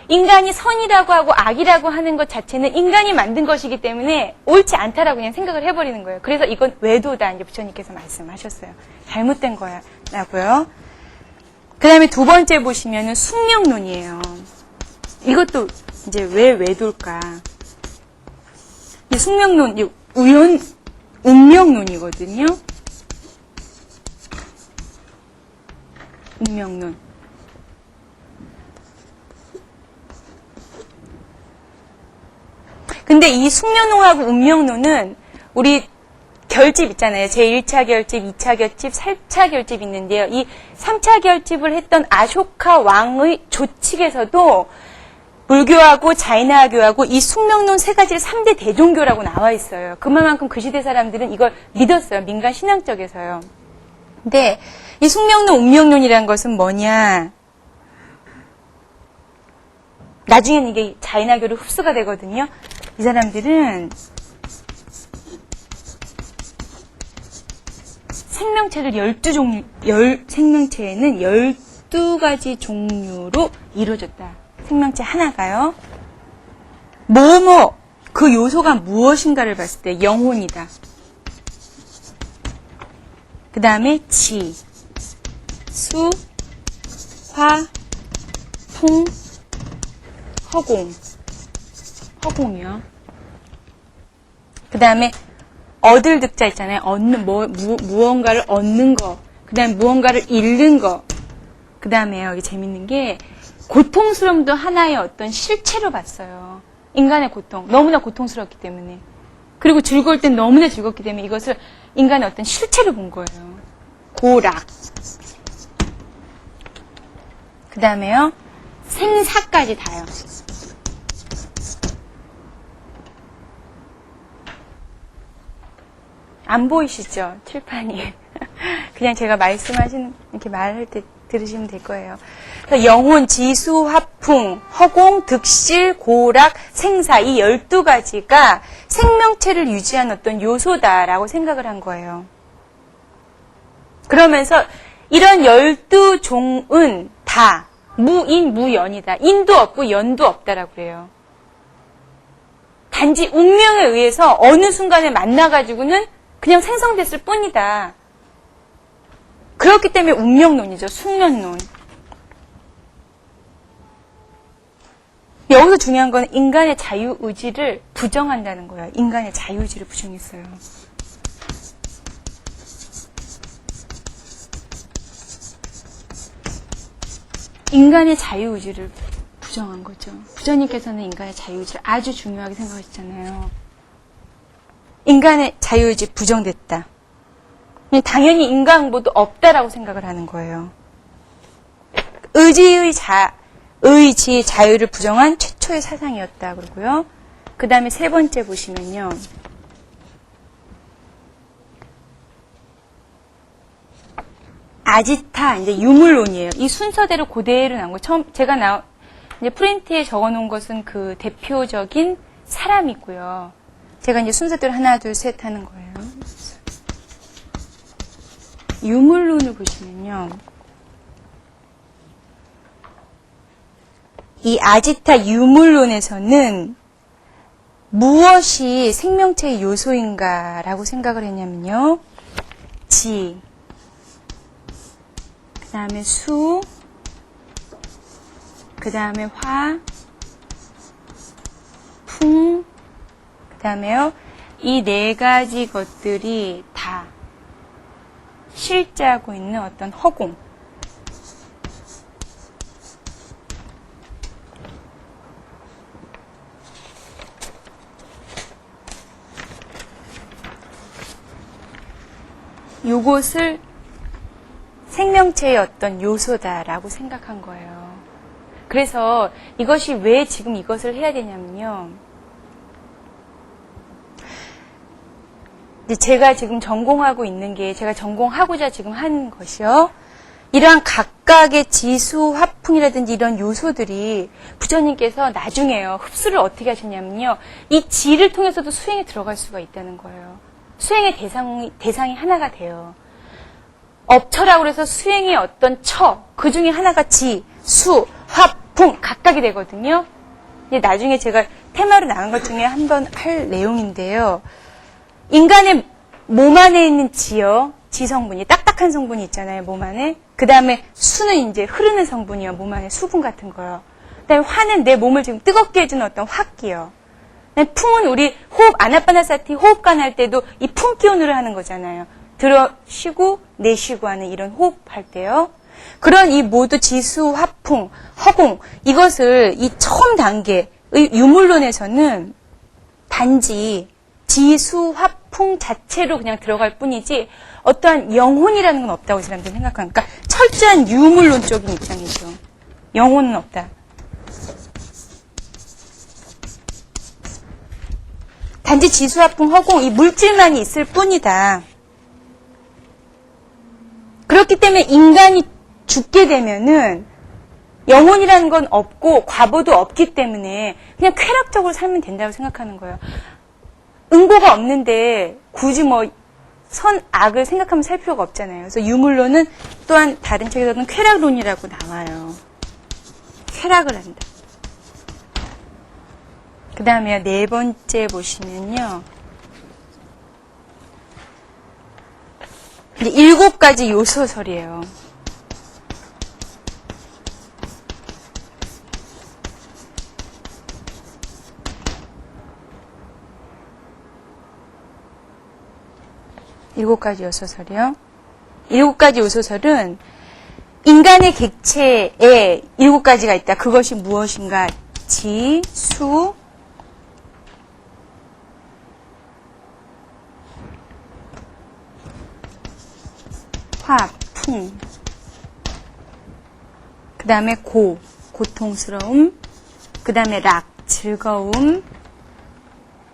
인간이 선이라고 하고 악이라고 하는 것 자체는 인간이 만든 것이기 때문에 옳지 않다라고 그냥 생각을 해버리는 거예요. 그래서 이건 외도다. 이제 부처님께서 말씀하셨어요. 잘못된 거라고요. 그 다음에 두 번째 보시면은 숙명론이에요. 이것도 이제 왜 외도일까? 이 숙명론, 운명론이거든요. 운명론. 근데 이 숙명론하고 운명론은 우리 결집 있잖아요. 제1차 결집, 2차 결집, 3차 결집 있는데요. 이 3차 결집을 했던 아쇼카 왕의 조칙에서도 불교하고 자이나교하고 이 숙명론 세 가지를 3대 대종교라고 나와 있어요. 그만큼 그 시대 사람들은 이걸 믿었어요. 민간 신앙적에서요. 근데 이 숙명론, 운명론이라는 것은 뭐냐? 나중에는 이게 자이나교로 흡수가 되거든요. 이 사람들은 생명체를 생명체에는 12가지 종류로 이루어졌다. 생명체 하나가요. 그 요소가 무엇인가를 봤을 때 영혼이다. 그 다음에 지, 수, 화, 풍, 허공이요. 그 다음에 얻을 득자 있잖아요. 무언가를 얻는 거. 그 다음에 무언가를 잃는 거. 그 다음에 여기 재밌는 게 고통스러움도 하나의 어떤 실체로 봤어요. 인간의 고통. 너무나 고통스럽기 때문에. 그리고 즐거울 땐 너무나 즐겁기 때문에 이것을 인간의 어떤 실체로 본 거예요. 고락. 그 다음에요. 생사까지 다요. 안 보이시죠? 칠판이. 그냥 제가 말씀하시는, 이렇게 말할 때 들으시면 될 거예요. 그래서 영혼, 지수, 화풍, 허공, 득실, 고락, 생사 이 12가지가 생명체를 유지한 어떤 요소다라고 생각을 한 거예요. 그러면서 이런 12종은 다 무인, 무연이다. 인도 없고 연도 없다라고 그래요. 단지 운명에 의해서 어느 순간에 만나가지고는 그냥 생성됐을 뿐이다. 그렇기 때문에 운명론이죠. 숙명론. 여기서 중요한 건 인간의 자유의지를 부정한다는 거예요. 인간의 자유의지를 부정했어요. 인간의 자유의지를 부정한 거죠. 부처님께서는 인간의 자유의지를 아주 중요하게 생각하셨잖아요. 인간의 자유의지 부정됐다. 당연히 인간보도 없다라고 생각을 하는 거예요. 의지, 자유를 부정한 최초의 사상이었다. 그러고요. 그 다음에 세 번째 보시면요. 아지타, 이제 유물론이에요. 이 순서대로 그대로 나온 거예요. 제가 이제 프린트에 적어 놓은 것은 그 대표적인 사람이고요. 제가 이제 순서대로 하나, 둘, 셋 하는 거예요. 유물론을 보시면요. 이 아지타 유물론에서는 무엇이 생명체의 요소인가라고 생각을 했냐면요. 지, 그 다음에 수, 그 다음에 화, 풍, 그 다음에요. 이 네 가지 것들이 다 실제하고 있는 어떤 허공. 요것을 생명체의 어떤 요소다라고 생각한 거예요. 그래서 이것이 왜 지금 이것을 해야 되냐면요. 제가 지금 전공하고 있는 게 제가 전공하고자 지금 한 것이요. 이러한 각각의 지수, 화풍이라든지 이런 요소들이 부처님께서 나중에요. 흡수를 어떻게 하셨냐면요. 이 지를 통해서도 수행에 들어갈 수가 있다는 거예요. 수행의 대상이 하나가 돼요. 업처라고 해서 수행의 어떤 처, 그 중에 하나가 지, 수, 화, 풍 각각이 되거든요. 나중에 제가 테마로 나간 것 중에 한번 할 내용인데요. 인간의 몸 안에 있는 지요, 지성분이, 딱딱한 성분이 있잖아요, 몸 안에. 그 다음에 수는 이제 흐르는 성분이요, 몸 안에 수분 같은 거요. 그 다음에 화는 내 몸을 지금 뜨겁게 해주는 어떤 화기요. 풍은 우리 호흡, 아나파나사티 호흡관 할 때도 이 풍 기운으로 하는 거잖아요. 들어 쉬고 내쉬고 하는 이런 호흡할 때요. 그런 이 모두 지수, 화풍, 허공 이것을 이 처음 단계의 유물론에서는 단지 지수, 화풍 자체로 그냥 들어갈 뿐이지 어떠한 영혼이라는 건 없다고 사람들은 생각하니까 철저한 유물론적인 입장이죠. 영혼은 없다. 단지 지수, 화풍, 허공 이 물질만이 있을 뿐이다. 그렇기 때문에 인간이 죽게 되면은 영혼이라는 건 없고 과보도 없기 때문에 그냥 쾌락적으로 살면 된다고 생각하는 거예요. 응보가 없는데 굳이 뭐 선, 악을 생각하면 살 필요가 없잖아요. 그래서 유물론은 또한 다른 책에서는 쾌락론이라고 나와요. 쾌락을 한다. 그 다음에 네 번째 보시면요. 이제 7가지 요소설이에요. 일곱 가지 요소설이요. 7가지 요소설은 인간의 객체에 7가지가 있다. 그것이 무엇인가? 지, 수, 화, 풍. 그 다음에 고통스러움, 그 다음에 락, 즐거움,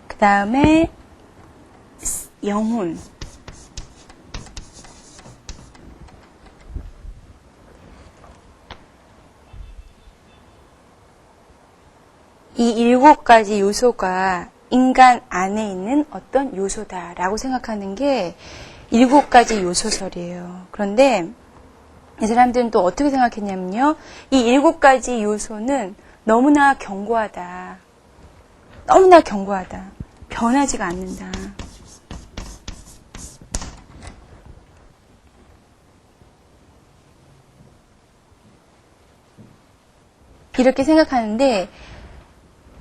그 다음에 영혼. 이 7가지 요소가 인간 안에 있는 어떤 요소다라고 생각하는 게 7가지 요소설이에요. 그런데 이 사람들은 또 어떻게 생각했냐면요. 이 7가지 요소는 너무나 견고하다. 너무나 견고하다. 변하지가 않는다. 이렇게 생각하는데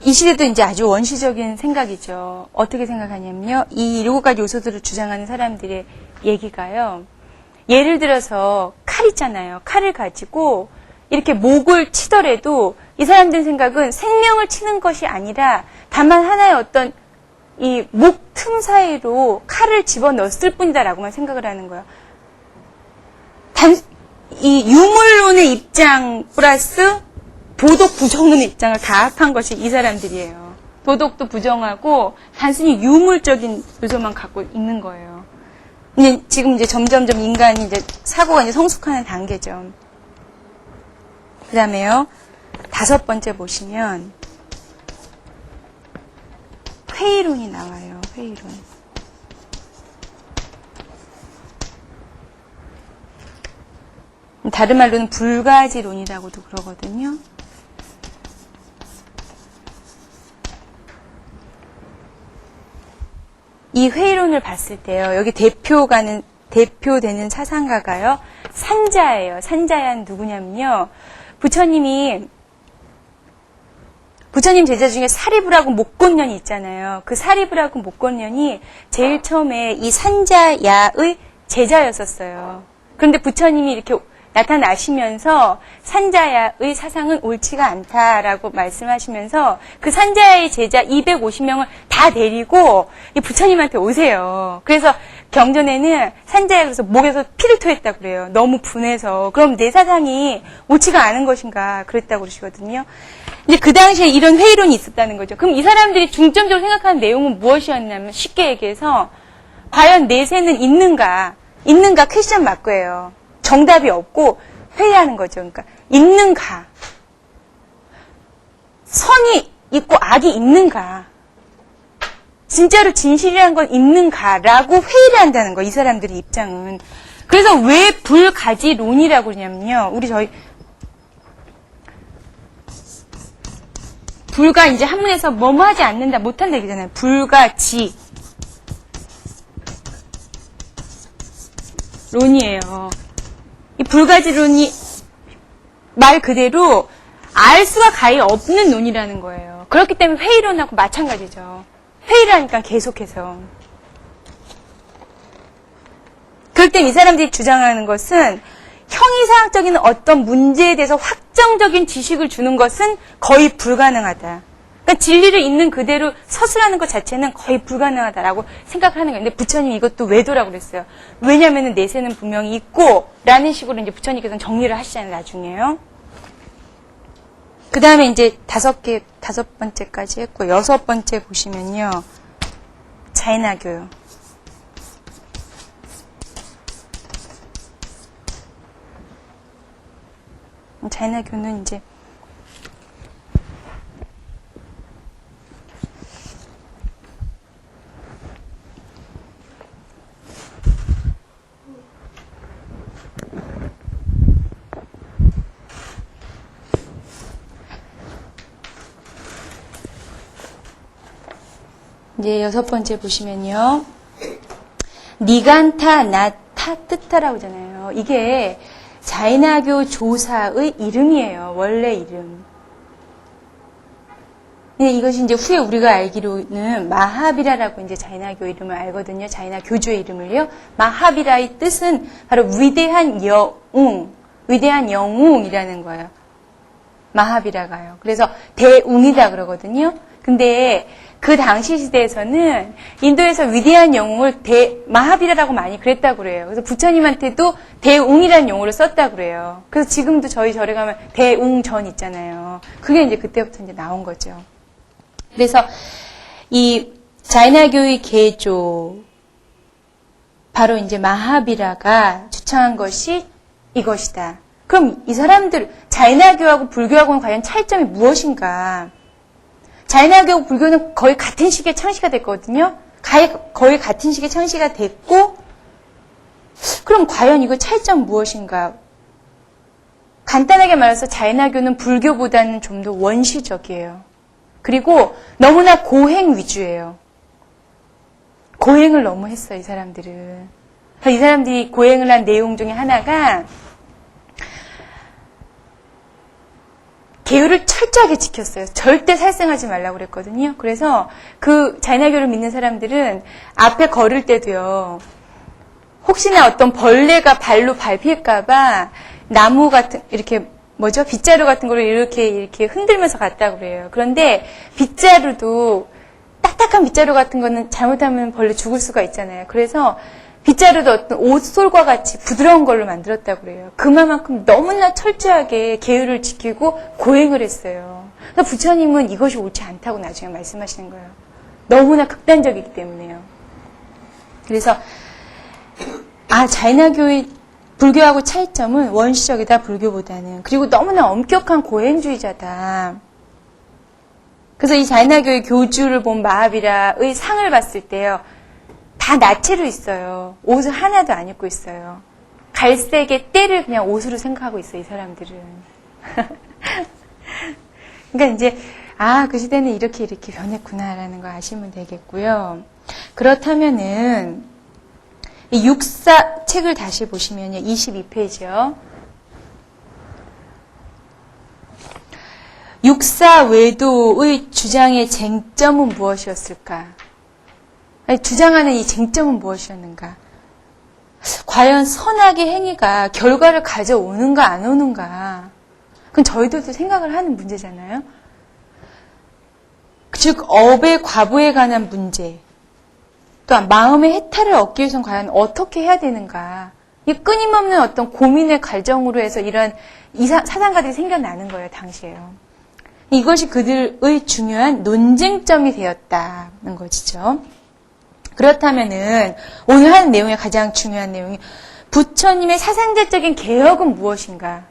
이 시대도 이제 아주 원시적인 생각이죠. 어떻게 생각하냐면요. 이 7가지 요소들을 주장하는 사람들의 얘기가요. 예를 들어서 칼 있잖아요. 칼을 가지고 이렇게 목을 치더라도 이 사람들 생각은 생명을 치는 것이 아니라 다만 하나의 어떤 이 목 틈 사이로 칼을 집어넣었을 뿐이다라고만 생각을 하는 거예요. 이 유물론의 입장 플러스 도덕 부정론의 입장을 다 합한 것이 이 사람들이에요. 도덕도 부정하고 단순히 유물적인 요소만 갖고 있는 거예요. 근데 지금 이제 점점점 인간이 이제 사고가 이제 성숙하는 단계죠. 그 다음에요. 5번째 보시면 회의론이 나와요. 회의론. 다른 말로는 불가지론이라고도 그러거든요. 이 회의론을 봤을 때요. 여기 대표되는 사상가가요. 산자예요. 산자야 누구냐면요. 부처님 제자 중에 사리부라고 목곤년이 있잖아요. 그 사리부라고 목곤년이 제일 처음에 이 산자야의 제자였었어요. 그런데 부처님이 이렇게 나타나시면서 산자야의 사상은 옳지가 않다라고 말씀하시면서 그 산자야의 제자 250명을 다 데리고 이 부처님한테 오세요. 그래서 경전에는 산자야 그래서 목에서 피를 토했다고 그래요. 너무 분해서. 그럼 내 사상이 옳지가 않은 것인가 그랬다고 그러시거든요. 근데 그 당시에 이런 회의론이 있었다는 거죠. 그럼 이 사람들이 중점적으로 생각하는 내용은 무엇이었냐면 쉽게 얘기해서 과연 내세는 있는가 퀘스천 마크예요. 정답이 없고 회의하는 거죠. 그러니까 있는가, 선이 있고 악이 있는가, 진짜로 진실이라는 건 있는가라고 회의를 한다는 거. 이 사람들의 입장은. 그래서 왜 불가지론이라고 그러냐면요. 불가 이제 한문에서 뭐뭐 하지 않는다, 못한다 얘기잖아요. 불가지 론이에요. 이 불가지론이 말 그대로 알 수가 가히 없는 논이라는 거예요. 그렇기 때문에 회의론하고 마찬가지죠. 회의를 하니까 계속해서. 그럴 때 이 사람들이 주장하는 것은 형이상학적인 어떤 문제에 대해서 확정적인 지식을 주는 것은 거의 불가능하다. 그러니까 진리를 있는 그대로 서술하는 것 자체는 거의 불가능하다라고 생각하는 거예요. 근데 부처님이 이것도 외도라고 그랬어요. 왜냐하면 내세는 분명히 있고 라는 식으로 이제 부처님께서는 정리를 하시잖아요. 나중에요. 그 다음에 이제 5번째까지 했고 6번째 보시면요. 자인하교요. 자인하교는 이제 이제 6번째 보시면요. 니간타 나타 뜻하라고 하잖아요. 이게 자인하교 조사의 이름이에요. 원래 이름. 근데 이것이 이제 후에 우리가 알기로는 마하비라라고 이제 자인하교 이름을 알거든요. 자인하 교주의 이름을요. 마하비라의 뜻은 바로 위대한 영웅이라는 거예요. 마하비라가요. 그래서 대웅이다 그러거든요. 근데 그 당시 시대에서는 인도에서 위대한 영웅을 마하비라라고 많이 그랬다고 그래요. 그래서 부처님한테도 대웅이라는 용어를 썼다고 그래요. 그래서 지금도 저희 절에 가면 대웅전 있잖아요. 그게 이제 그때부터 이제 나온 거죠. 그래서 이 자이나교의 개조, 바로 이제 마하비라가 주창한 것이 이것이다. 그럼 이 사람들, 자이나교하고 불교하고는 과연 차이점이 무엇인가? 자이나교하고 불교는 거의 같은 시기에 창시가 됐거든요. 거의 같은 시기에 창시가 됐고, 그럼 과연 이거 차이점 무엇인가? 간단하게 말해서 자이나교는 불교보다는 좀 더 원시적이에요. 그리고 너무나 고행 위주예요. 고행을 너무 했어요, 이 사람들은. 이 사람들이 고행을 한 내용 중에 하나가 계율을 철저하게 지켰어요. 절대 살생하지 말라고 그랬거든요. 그래서 그 자이나교를 믿는 사람들은 앞에 걸을 때도요, 혹시나 어떤 벌레가 발로 밟힐까봐 나무 같은, 이렇게 빗자루 같은 거를 이렇게 흔들면서 갔다고 그래요. 그런데 빗자루도, 딱딱한 빗자루 같은 거는 잘못하면 벌레 죽을 수가 있잖아요. 그래서 빗자루도 어떤 옷솔과 같이 부드러운 걸로 만들었다고 그래요. 그만큼 너무나 철저하게 계율을 지키고 고행을 했어요. 그래서 부처님은 이것이 옳지 않다고 나중에 말씀하시는 거예요. 너무나 극단적이기 때문에요. 그래서 자이나교의 불교하고 차이점은 원시적이다, 불교보다는. 그리고 너무나 엄격한 고행주의자다. 그래서 이 자이나교의 교주를 본 마하비라의 상을 봤을 때요, 다 나체로 있어요. 옷을 하나도 안 입고 있어요. 갈색의 때를 그냥 옷으로 생각하고 있어요, 이 사람들은. 그러니까 이제, 그 시대는 이렇게 변했구나라는 거 아시면 되겠고요. 그렇다면은, 이 육사 책을 다시 보시면요, 22페이지요. 육사 외도의 주장의 쟁점은 무엇이었을까? 주장하는 이 쟁점은 무엇이었는가? 과연 선악의 행위가 결과를 가져오는가 안 오는가? 그건 저희들도 생각을 하는 문제잖아요. 즉 업의 과부에 관한 문제, 또한 마음의 해탈을 얻기 위해서는 과연 어떻게 해야 되는가? 이 끊임없는 어떤 고민의 과정으로 해서 이런 사상가들이 생겨나는 거예요, 당시에요. 이것이 그들의 중요한 논쟁점이 되었다는 것이죠. 그렇다면은 오늘 하는 내용의 가장 중요한 내용이 부처님의 사상자적인 개혁은 무엇인가?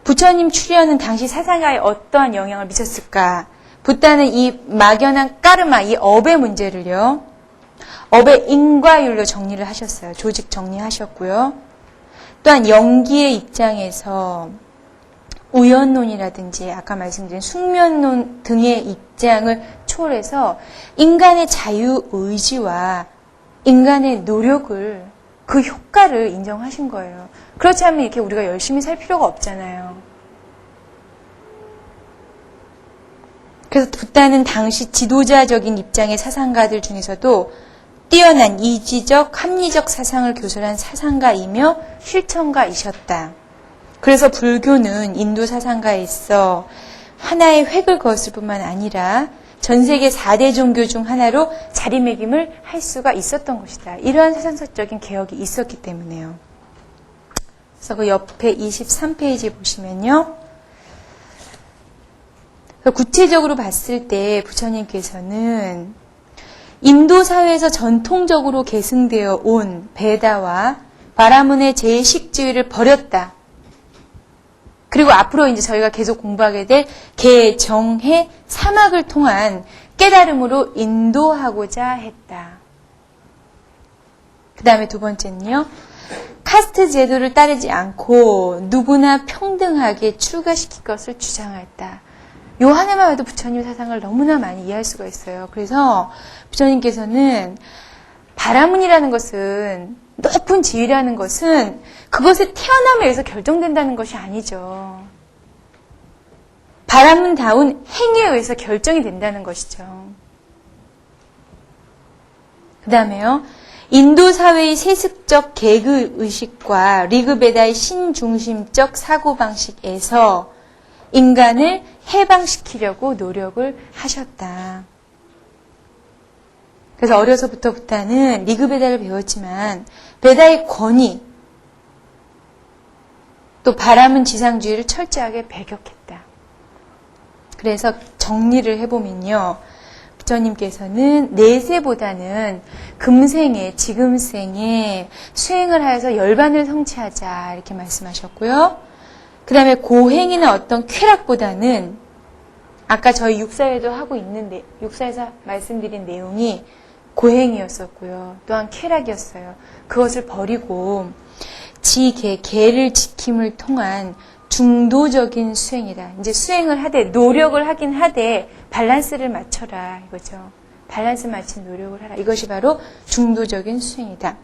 부처님 출현은 당시 사상가에 어떠한 영향을 미쳤을까? 붓다는 이 막연한 까르마, 이 업의 문제를요, 업의 인과율로 정리를 하셨어요. 조직 정리하셨고요. 또한 영기의 입장에서 우연론이라든지 아까 말씀드린 숙면론 등의 입장을 초월해서 인간의 자유의지와 인간의 노력을, 그 효과를 인정하신 거예요. 그렇지 않으면 이렇게 우리가 열심히 살 필요가 없잖아요. 그래서 붓다는 당시 지도자적인 입장의 사상가들 중에서도 뛰어난 이지적, 합리적 사상을 교설한 사상가이며 실천가이셨다. 그래서 불교는 인도 사상가에 있어 하나의 획을 그었을 뿐만 아니라 전 세계 4대 종교 중 하나로 자리매김을 할 수가 있었던 것이다. 이러한 사상사적인 개혁이 있었기 때문에요. 그래서 그 옆에 23페이지 보시면요. 구체적으로 봤을 때 부처님께서는 인도 사회에서 전통적으로 계승되어 온 베다와 바라문의 제식주의를 버렸다. 그리고 앞으로 이제 저희가 계속 공부하게 될 개정해 사막을 통한 깨달음으로 인도하고자 했다. 그 다음에 두 번째는요. 카스트 제도를 따르지 않고 누구나 평등하게 출가시킬 것을 주장했다. 요 하나만 해도 부처님 사상을 너무나 많이 이해할 수가 있어요. 그래서 부처님께서는 바라문이라는 것은, 높은 지위라는 것은 그것의 태어남에 의해서 결정된다는 것이 아니죠. 바라문다운 행위에 의해서 결정이 된다는 것이죠. 그 다음에요. 인도 사회의 세습적 계급의식과 리그베다의 신중심적 사고방식에서 인간을 해방시키려고 노력을 하셨다. 그래서 어려서부터 부타는 리그 베다를 배웠지만 베다의 권위, 또 바람은 지상주의를 철저하게 배격했다. 그래서 정리를 해보면요. 부처님께서는 내세보다는 금생에, 지금생에 수행을 하여서 열반을 성취하자 이렇게 말씀하셨고요. 그 다음에 고행이나 어떤 쾌락보다는 아까 저희 육사에도 하고 있는데 육사에서 말씀드린 내용이 고행이었었고요. 또한 쾌락이었어요. 그것을 버리고 개를 지킴을 통한 중도적인 수행이다. 이제 수행을 하되 노력을 하긴 하되 밸런스를 맞춰라 이거죠. 밸런스 맞춘 노력을 하라. 이것이 바로 중도적인 수행이다.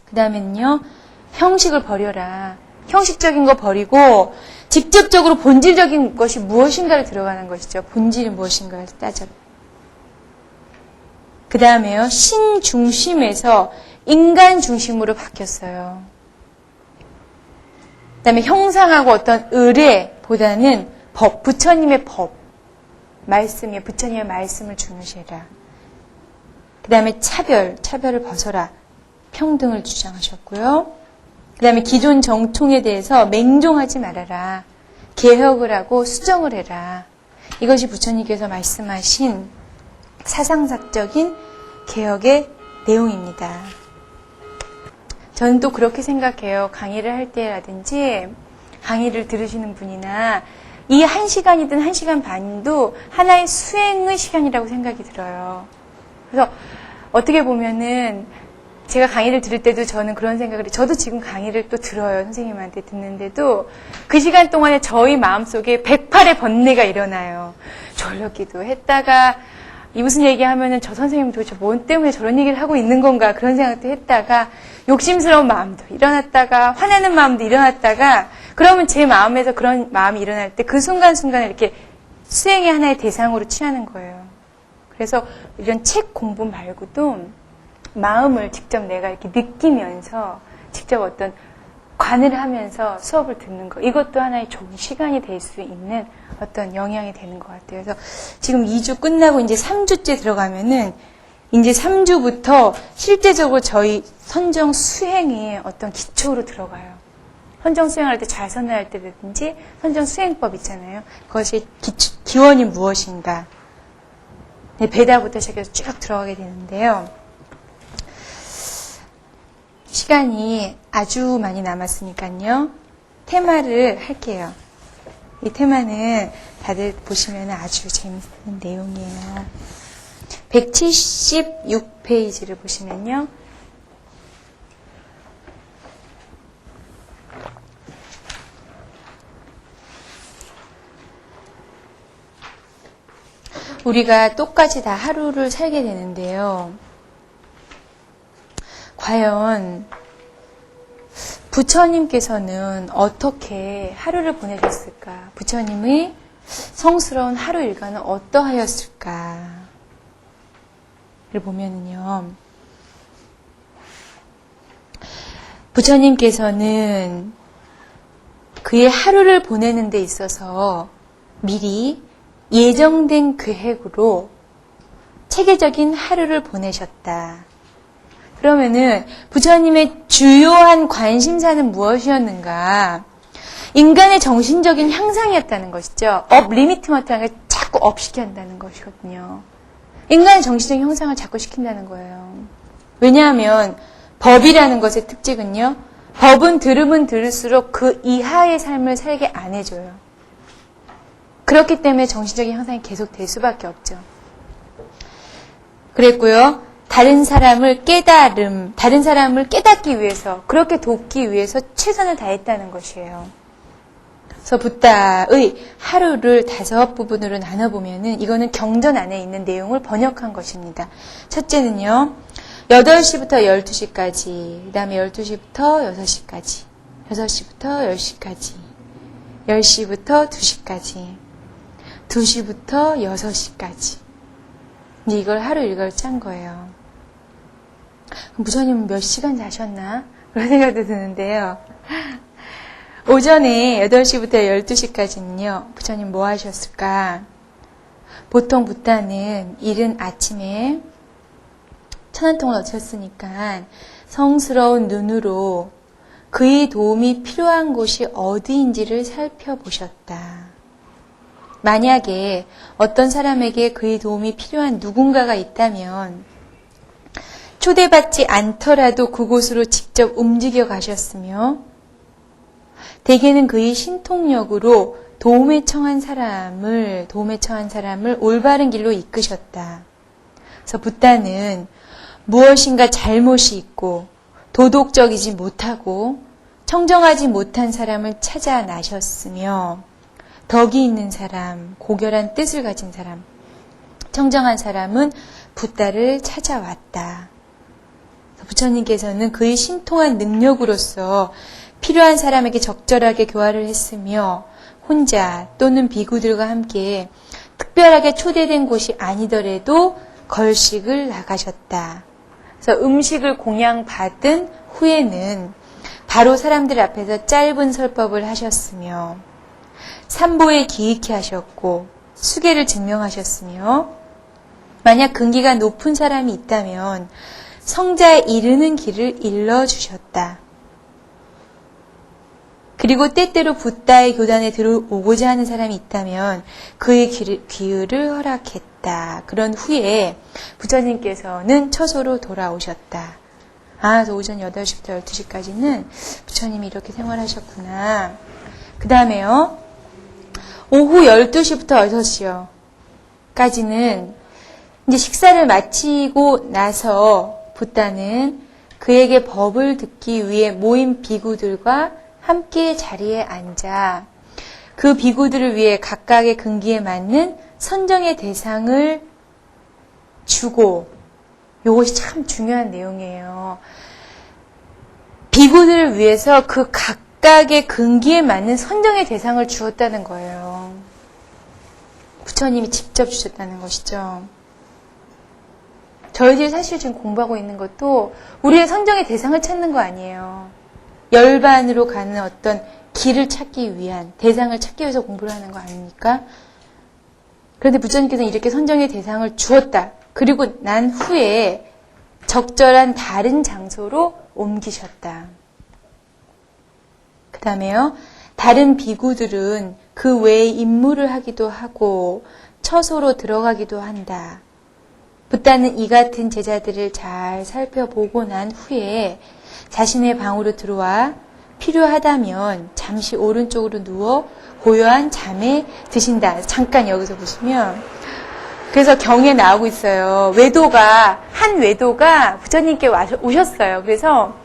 그 다음에는요. 형식을 버려라. 형식적인 거 버리고 직접적으로 본질적인 것이 무엇인가를 들어가는 것이죠. 본질이 무엇인가를 따져라. 그 다음에요. 신 중심에서 인간 중심으로 바뀌었어요. 그 다음에 형상하고 어떤 의례보다는 법, 부처님의 법, 말씀이에요. 부처님의 말씀을 중요시해라. 그 다음에 차별을 벗어라. 평등을 주장하셨고요. 그 다음에 기존 정통에 대해서 맹종하지 말아라. 개혁을 하고 수정을 해라. 이것이 부처님께서 말씀하신 사상사적인 개혁의 내용입니다. 저는 또 그렇게 생각해요. 강의를 할 때라든지 강의를 들으시는 분이나 이 1시간이든 1시간 반도 하나의 수행의 시간이라고 생각이 들어요. 그래서 어떻게 보면은 제가 강의를 들을 때도 저는 그런 생각을 해요. 저도 지금 강의를 또 들어요. 선생님한테 듣는데도 그 시간 동안에 저희 마음속에 108의 번뇌가 일어나요. 졸렸기도 했다가 이 무슨 얘기하면은 저 선생님 도대체 뭔 때문에 저런 얘기를 하고 있는 건가 그런 생각도 했다가 욕심스러운 마음도 일어났다가 화내는 마음도 일어났다가 그러면 제 마음에서 그런 마음이 일어날 때 그 순간순간에 이렇게 수행의 하나의 대상으로 취하는 거예요. 그래서 이런 책 공부 말고도 마음을 직접 내가 이렇게 느끼면서 직접 어떤 관을 하면서 수업을 듣는 거 이것도 하나의 좋은 시간이 될 수 있는 어떤 영향이 되는 것 같아요. 그래서 지금 2주 끝나고 이제 3주째 들어가면은 이제 3주부터 실제적으로 저희 선정 수행의 어떤 기초로 들어가요. 선정 수행할 때 잘 선회할 때든지 선정 수행법 있잖아요. 그것이 기원이 무엇인가. 베다부터 시작해서 쭉 들어가게 되는데요. 시간이 아주 많이 남았으니까요. 테마를 할게요. 이 테마는 다들 보시면 아주 재밌는 내용이에요. 176페이지를 보시면요. 우리가 똑같이 다 하루를 살게 되는데요. 과연 부처님께서는 어떻게 하루를 보내셨을까? 부처님의 성스러운 하루 일과는 어떠하였을까를 보면은요. 부처님께서는 그의 하루를 보내는 데 있어서 미리 예정된 계획으로 체계적인 하루를 보내셨다. 그러면은 부처님의 주요한 관심사는 무엇이었는가? 인간의 정신적인 향상이었다는 것이죠. 업 리미트먼트하는 게 자꾸 업 시켜야 한다는 것이거든요. 인간의 정신적인 형상을 자꾸 시킨다는 거예요. 왜냐하면 법이라는 것의 특징은요. 법은 들으면 들을수록 그 이하의 삶을 살게 안 해줘요. 그렇기 때문에 정신적인 향상이 계속될 수밖에 없죠. 그랬고요. 다른 사람을 깨닫기 위해서, 그렇게 돕기 위해서 최선을 다했다는 것이에요. 그래서 붓다의 하루를 5부분으로 나눠보면은 이거는 경전 안에 있는 내용을 번역한 것입니다. 첫째는요, 8시부터 12시까지, 그 다음에 12시부터 6시까지, 6시부터 10시까지, 10시부터 2시까지, 2시부터 6시까지. 이제 이걸 하루 일과를 짠 거예요. 그럼 부처님은 몇 시간 자셨나? 그런 생각도 드는데요. 오전에 8시부터 12시까지는요, 부처님 뭐 하셨을까? 보통 붓다는 이른 아침에 천안통을 얻으셨으니까 성스러운 눈으로 그의 도움이 필요한 곳이 어디인지를 살펴보셨다. 만약에 어떤 사람에게 그의 도움이 필요한 누군가가 있다면 초대받지 않더라도 그곳으로 직접 움직여 가셨으며 대개는 그의 신통력으로 도움에 처한 사람을 올바른 길로 이끄셨다. 그래서 붓다는 무엇인가 잘못이 있고 도덕적이지 못하고 청정하지 못한 사람을 찾아 나셨으며 덕이 있는 사람, 고결한 뜻을 가진 사람, 청정한 사람은 붓다를 찾아왔다. 부처님께서는 그의 신통한 능력으로서 필요한 사람에게 적절하게 교화를 했으며 혼자 또는 비구들과 함께 특별하게 초대된 곳이 아니더라도 걸식을 나가셨다. 그래서 음식을 공양받은 후에는 바로 사람들 앞에서 짧은 설법을 하셨으며 삼보에 기익해 하셨고 수계를 증명하셨으며 만약 근기가 높은 사람이 있다면 성자에 이르는 길을 일러주셨다. 그리고 때때로 붓다의 교단에 들어오고자 하는 사람이 있다면 그의 기회를 허락했다. 그런 후에 부처님께서는 처소로 돌아오셨다. 그래서 오전 8시부터 12시까지는 부처님이 이렇게 생활하셨구나. 그 다음에요. 오후 12시부터 6시요. 까지는 이제 식사를 마치고 나서 붓다는 그에게 법을 듣기 위해 모인 비구들과 함께 자리에 앉아 그 비구들을 위해 각각의 근기에 맞는 선정의 대상을 주고, 이것이 참 중요한 내용이에요. 비구들을 위해서 그 각각의 근기에 맞는 선정의 대상을 주었다는 거예요. 부처님이 직접 주셨다는 것이죠. 저희들이 사실 지금 공부하고 있는 것도 우리의 선정의 대상을 찾는 거 아니에요. 열반으로 가는 어떤 길을 찾기 위한, 대상을 찾기 위해서 공부를 하는 거 아닙니까? 그런데 부처님께서는 이렇게 선정의 대상을 주었다. 그리고 난 후에 적절한 다른 장소로 옮기셨다. 그 다음에요. 다른 비구들은 그 외에 임무를 하기도 하고 처소로 들어가기도 한다. 붓다는 이 같은 제자들을 잘 살펴보고 난 후에 자신의 방으로 들어와 필요하다면 잠시 오른쪽으로 누워 고요한 잠에 드신다. 잠깐 여기서 보시면 그래서 경에 나오고 있어요. 한 외도가 부처님께 오셨어요. 그래서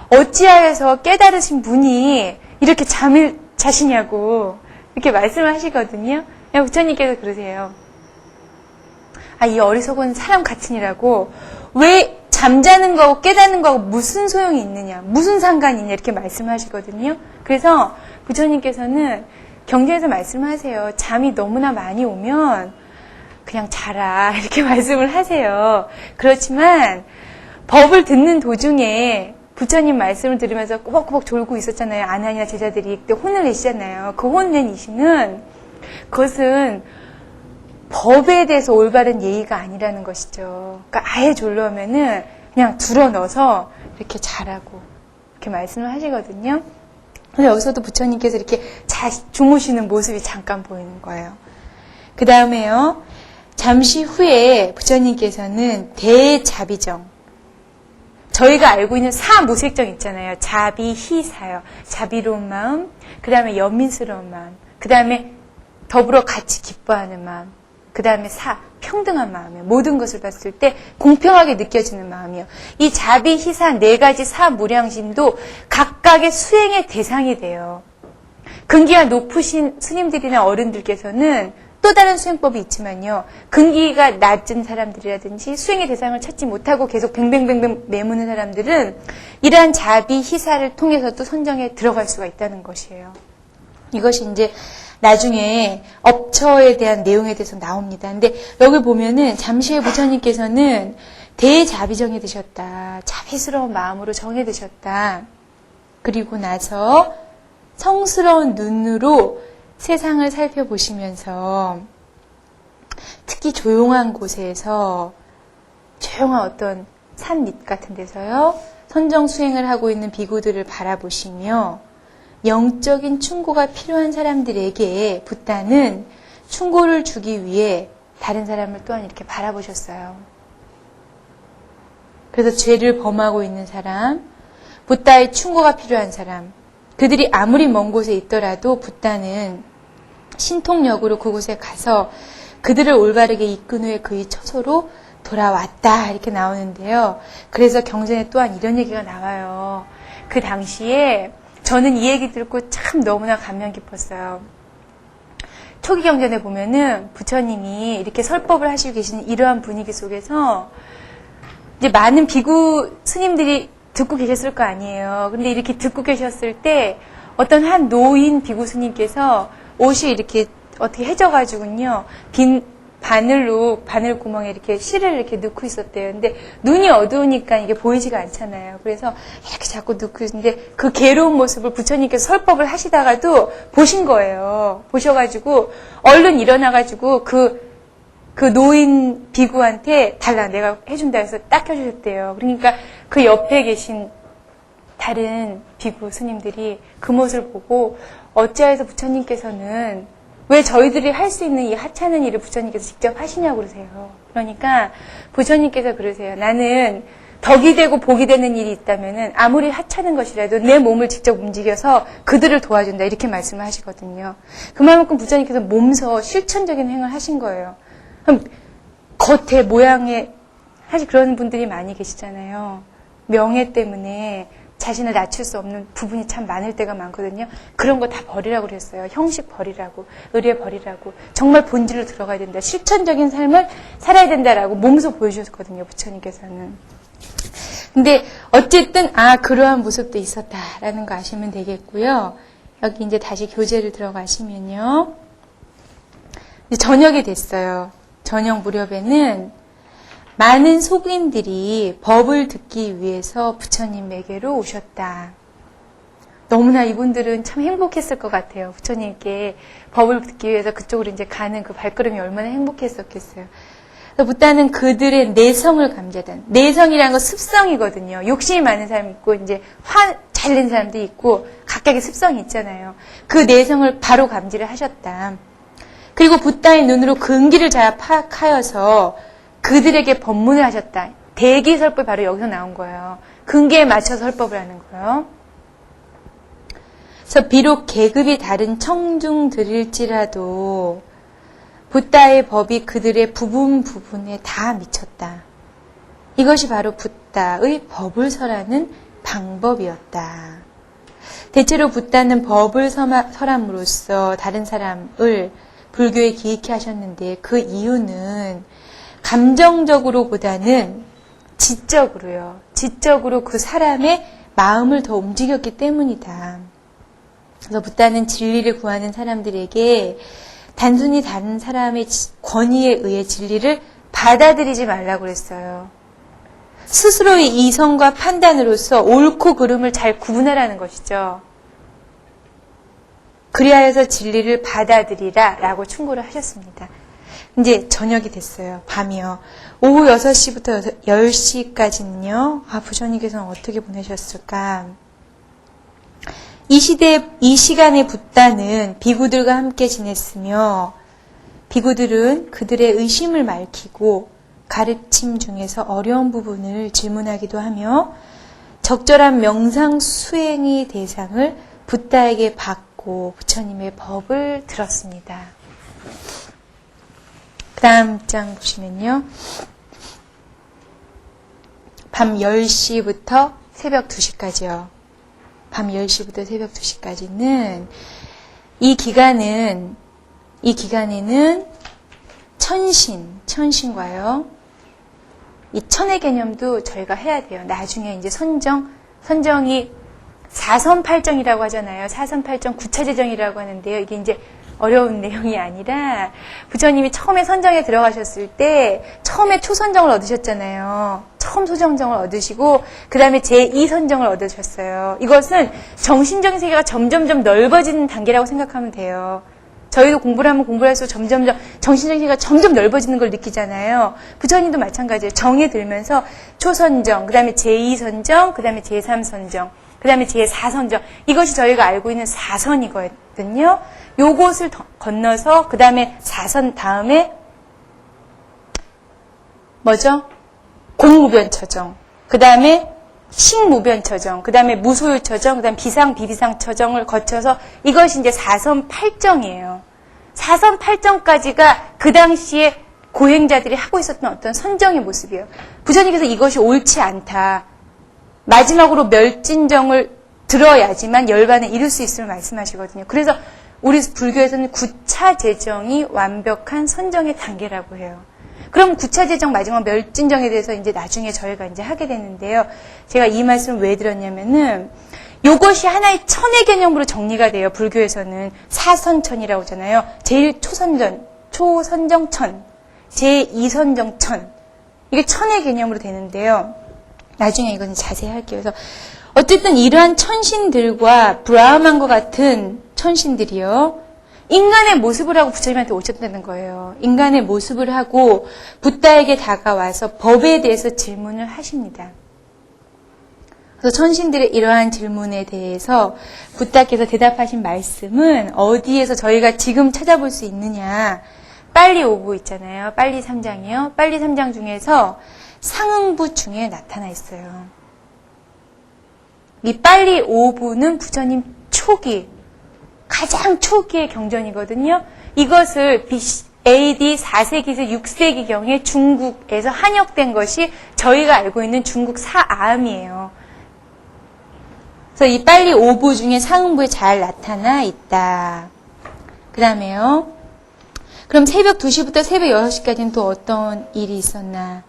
어찌하여서 깨달으신 분이 이렇게 잠을 자시냐고 이렇게 말씀을 하시거든요. 부처님께서 그러세요. 이 어리석은 사람 같으니라고 왜 잠자는 거하고 깨닫는 거하고 무슨 소용이 있느냐, 무슨 상관이 있냐 이렇게 말씀하시거든요. 그래서 부처님께서는 경전에서 말씀하세요. 잠이 너무나 많이 오면 그냥 자라 이렇게 말씀을 하세요. 그렇지만 법을 듣는 도중에 부처님 말씀을 들으면서 꼬박꼬박 졸고 있었잖아요. 아나니나 제자들이 그때 혼을 내시잖아요. 그 혼낸 이시는 그것은 법에 대해서 올바른 예의가 아니라는 것이죠. 그러니까 아예 졸려면은 그냥 들어 넣어서 이렇게 자라고 이렇게 말씀을 하시거든요. 그래서 여기서도 부처님께서 이렇게 주무시는 모습이 잠깐 보이는 거예요. 그 다음에요. 잠시 후에 부처님께서는 대자비정, 저희가 알고 있는 사무색정 있잖아요. 자비, 희사요. 자비로운 마음, 그 다음에 연민스러운 마음, 그 다음에 더불어 같이 기뻐하는 마음, 그 다음에 평등한 마음이요. 모든 것을 봤을 때 공평하게 느껴지는 마음이요. 이 자비, 희사 네 가지 사무량심도 각각의 수행의 대상이 돼요. 근기가 높으신 스님들이나 어른들께서는 또 다른 수행법이 있지만요. 근기가 낮은 사람들이라든지 수행의 대상을 찾지 못하고 계속 뱅뱅뱅뱅 매무는 사람들은 이러한 자비, 희사를 통해서도 선정에 들어갈 수가 있다는 것이에요. 이것이 이제 나중에 업처에 대한 내용에 대해서 나옵니다. 근데 여기 보면은 잠시 후에 부처님께서는 대자비정이 되셨다. 자비스러운 마음으로 정해 드셨다. 그리고 나서 성스러운 눈으로 세상을 살펴보시면서 특히 조용한 곳에서 조용한 어떤 산 밑 같은 데서요. 선정 수행을 하고 있는 비구들을 바라보시며 영적인 충고가 필요한 사람들에게 붓다는 충고를 주기 위해 다른 사람을 또한 이렇게 바라보셨어요. 그래서 죄를 범하고 있는 사람, 붓다의 충고가 필요한 사람, 그들이 아무리 먼 곳에 있더라도 붓다는 신통력으로 그곳에 가서 그들을 올바르게 이끈 후에 그의 처소로 돌아왔다 이렇게 나오는데요. 그래서 경전에 또한 이런 얘기가 나와요. 그 당시에 저는 이 얘기 듣고 참 너무나 감명 깊었어요. 초기 경전에 보면은 부처님이 이렇게 설법을 하시고 계시는 이러한 분위기 속에서 이제 많은 비구 스님들이 듣고 계셨을 거 아니에요. 근데 이렇게 듣고 계셨을 때 어떤 한 노인 비구 스님께서 옷이 이렇게 어떻게 해져가지고요. 빈 바늘 구멍에 이렇게 실을 이렇게 넣고 있었대요. 근데 눈이 어두우니까 이게 보이지가 않잖아요. 그래서 이렇게 자꾸 넣고 있는데 그 괴로운 모습을 부처님께서 설법을 하시다가도 보신 거예요. 보셔가지고 얼른 일어나가지고 그 노인 비구한테 달라 내가 해준다 해서 딱 해주셨대요. 그러니까 그 옆에 계신 다른 비구 스님들이 그 모습을 보고 어찌하여서 부처님께서는 왜 저희들이 할 수 있는 이 하찮은 일을 부처님께서 직접 하시냐고 그러세요. 그러니까 부처님께서 그러세요. 나는 덕이 되고 복이 되는 일이 있다면은 아무리 하찮은 것이라도 내 몸을 직접 움직여서 그들을 도와준다. 이렇게 말씀을 하시거든요. 그만큼 부처님께서 몸소 실천적인 행을 하신 거예요. 그럼 겉에 모양에 사실 그런 분들이 많이 계시잖아요. 명예 때문에 자신을 낮출 수 없는 부분이 참 많을 때가 많거든요. 그런 거 다 버리라고 그랬어요. 형식 버리라고, 의례 버리라고. 정말 본질로 들어가야 된다. 실천적인 삶을 살아야 된다라고 몸소 보여주셨거든요. 부처님께서는. 근데 어쨌든 그러한 모습도 있었다라는 거 아시면 되겠고요. 여기 이제 다시 교재를 들어가시면요. 이제 저녁이 됐어요. 저녁 무렵에는 많은 속인들이 법을 듣기 위해서 부처님에게로 오셨다. 너무나 이분들은 참 행복했을 것 같아요. 부처님께 법을 듣기 위해서 그쪽으로 이제 가는 그 발걸음이 얼마나 행복했었겠어요. 부타는 그들의 내성을 감지하던, 내성이라는 건 습성이거든요. 욕심이 많은 사람이 있고, 이제 화 잘 내는 사람도 있고, 각각의 습성이 있잖아요. 그 내성을 바로 감지를 하셨다. 그리고 부타의 눈으로 근기를 잘 파악하여서 그들에게 법문을 하셨다. 대기설법이 바로 여기서 나온 거예요. 근기에 맞춰서 설법을 하는 거예요. 그래서 비록 계급이 다른 청중들일지라도 붓다의 법이 그들의 부분에 다 미쳤다. 이것이 바로 붓다의 법을 설하는 방법이었다. 대체로 붓다는 법을 설함으로써 다른 사람을 불교에 기익해 하셨는데 그 이유는 감정적으로보다는 지적으로요. 지적으로 그 사람의 마음을 더 움직였기 때문이다. 그래서 붓다는 진리를 구하는 사람들에게 단순히 다른 사람의 권위에 의해 진리를 받아들이지 말라고 그랬어요. 스스로의 이성과 판단으로서 옳고 그름을 잘 구분하라는 것이죠. 그리하여서 진리를 받아들이라 라고 충고를 하셨습니다. 이제 저녁이 됐어요. 밤이요. 오후 6시부터 10시까지는요. 부처님께서는 어떻게 보내셨을까? 이 시간에 붓다는 비구들과 함께 지냈으며 비구들은 그들의 의심을 밝히고 가르침 중에서 어려운 부분을 질문하기도 하며 적절한 명상 수행의 대상을 붓다에게 받고 부처님의 법을 들었습니다. 그 다음 장 보시면요. 밤 10시부터 새벽 2시까지요. 밤 10시부터 새벽 2시까지는 이 기간에는 천신과요. 이 천의 개념도 저희가 해야 돼요. 나중에 이제 선정이 사선팔정이라고 하잖아요. 사선팔정 구차재정이라고 하는데요. 이게 이제 어려운 내용이 아니라 부처님이 처음에 선정에 들어가셨을 때 처음에 초선정을 얻으셨잖아요. 처음 소정정을 얻으시고 그 다음에 제2선정을 얻으셨어요. 이것은 정신적인 세계가 점점점 넓어지는 단계라고 생각하면 돼요. 저희도 공부를 하면 공부를 할수록 점점점 정신적인 세계가 점점 넓어지는 걸 느끼잖아요. 부처님도 마찬가지예요. 정에 들면서 초선정, 그 다음에 제2선정, 그 다음에 제3선정, 그 다음에 제4선정. 이것이 저희가 알고 있는 4선이거든요. 요것을 건너서 그 다음에 4선 다음에 뭐죠? 공무변처정, 그 다음에 식무변처정, 그 다음에 무소유처정, 그 다음에 비상비비상처정을 거쳐서 이것이 이제 4선 8정이에요. 4선 8정까지가 그 당시에 고행자들이 하고 있었던 어떤 선정의 모습이에요. 부처님께서 이것이 옳지 않다. 마지막으로 멸진정을 들어야지만 열반에 이룰 수 있음을 말씀하시거든요. 그래서 우리 불교에서는 구차제정이 완벽한 선정의 단계라고 해요. 그럼 구차제정 마지막 멸진정에 대해서 이제 나중에 저희가 이제 하게 되는데요. 제가 이 말씀을 왜 드렸냐면은 요것이 하나의 천의 개념으로 정리가 돼요. 불교에서는 사선천이라고 하잖아요. 제일 초선정천, 제2선정천. 이게 천의 개념으로 되는데요. 나중에 이건 자세히 할게요. 그래서 어쨌든 이러한 천신들과 브라흐만과 같은 천신들이요. 인간의 모습을 하고 부처님한테 오셨다는 거예요. 인간의 모습을 하고 붓다에게 다가와서 법에 대해서 질문을 하십니다. 그래서 천신들의 이러한 질문에 대해서 붓다께서 대답하신 말씀은 어디에서 저희가 지금 찾아볼 수 있느냐. 빨리 5부 있잖아요. 빨리 3장이요. 빨리 3장 중에서 상응부 중에 나타나 있어요. 이 빨리 5부는 부처님 초기, 가장 초기의 경전이거든요. 이것을 AD 4세기에서 6세기경에 중국에서 한역된 것이 저희가 알고 있는 중국 사아음이에요. 그래서 이 빨리 5부 중에 상응부에 잘 나타나 있다. 그 다음에요. 그럼 새벽 2시부터 새벽 6시까지는 또 어떤 일이 있었나?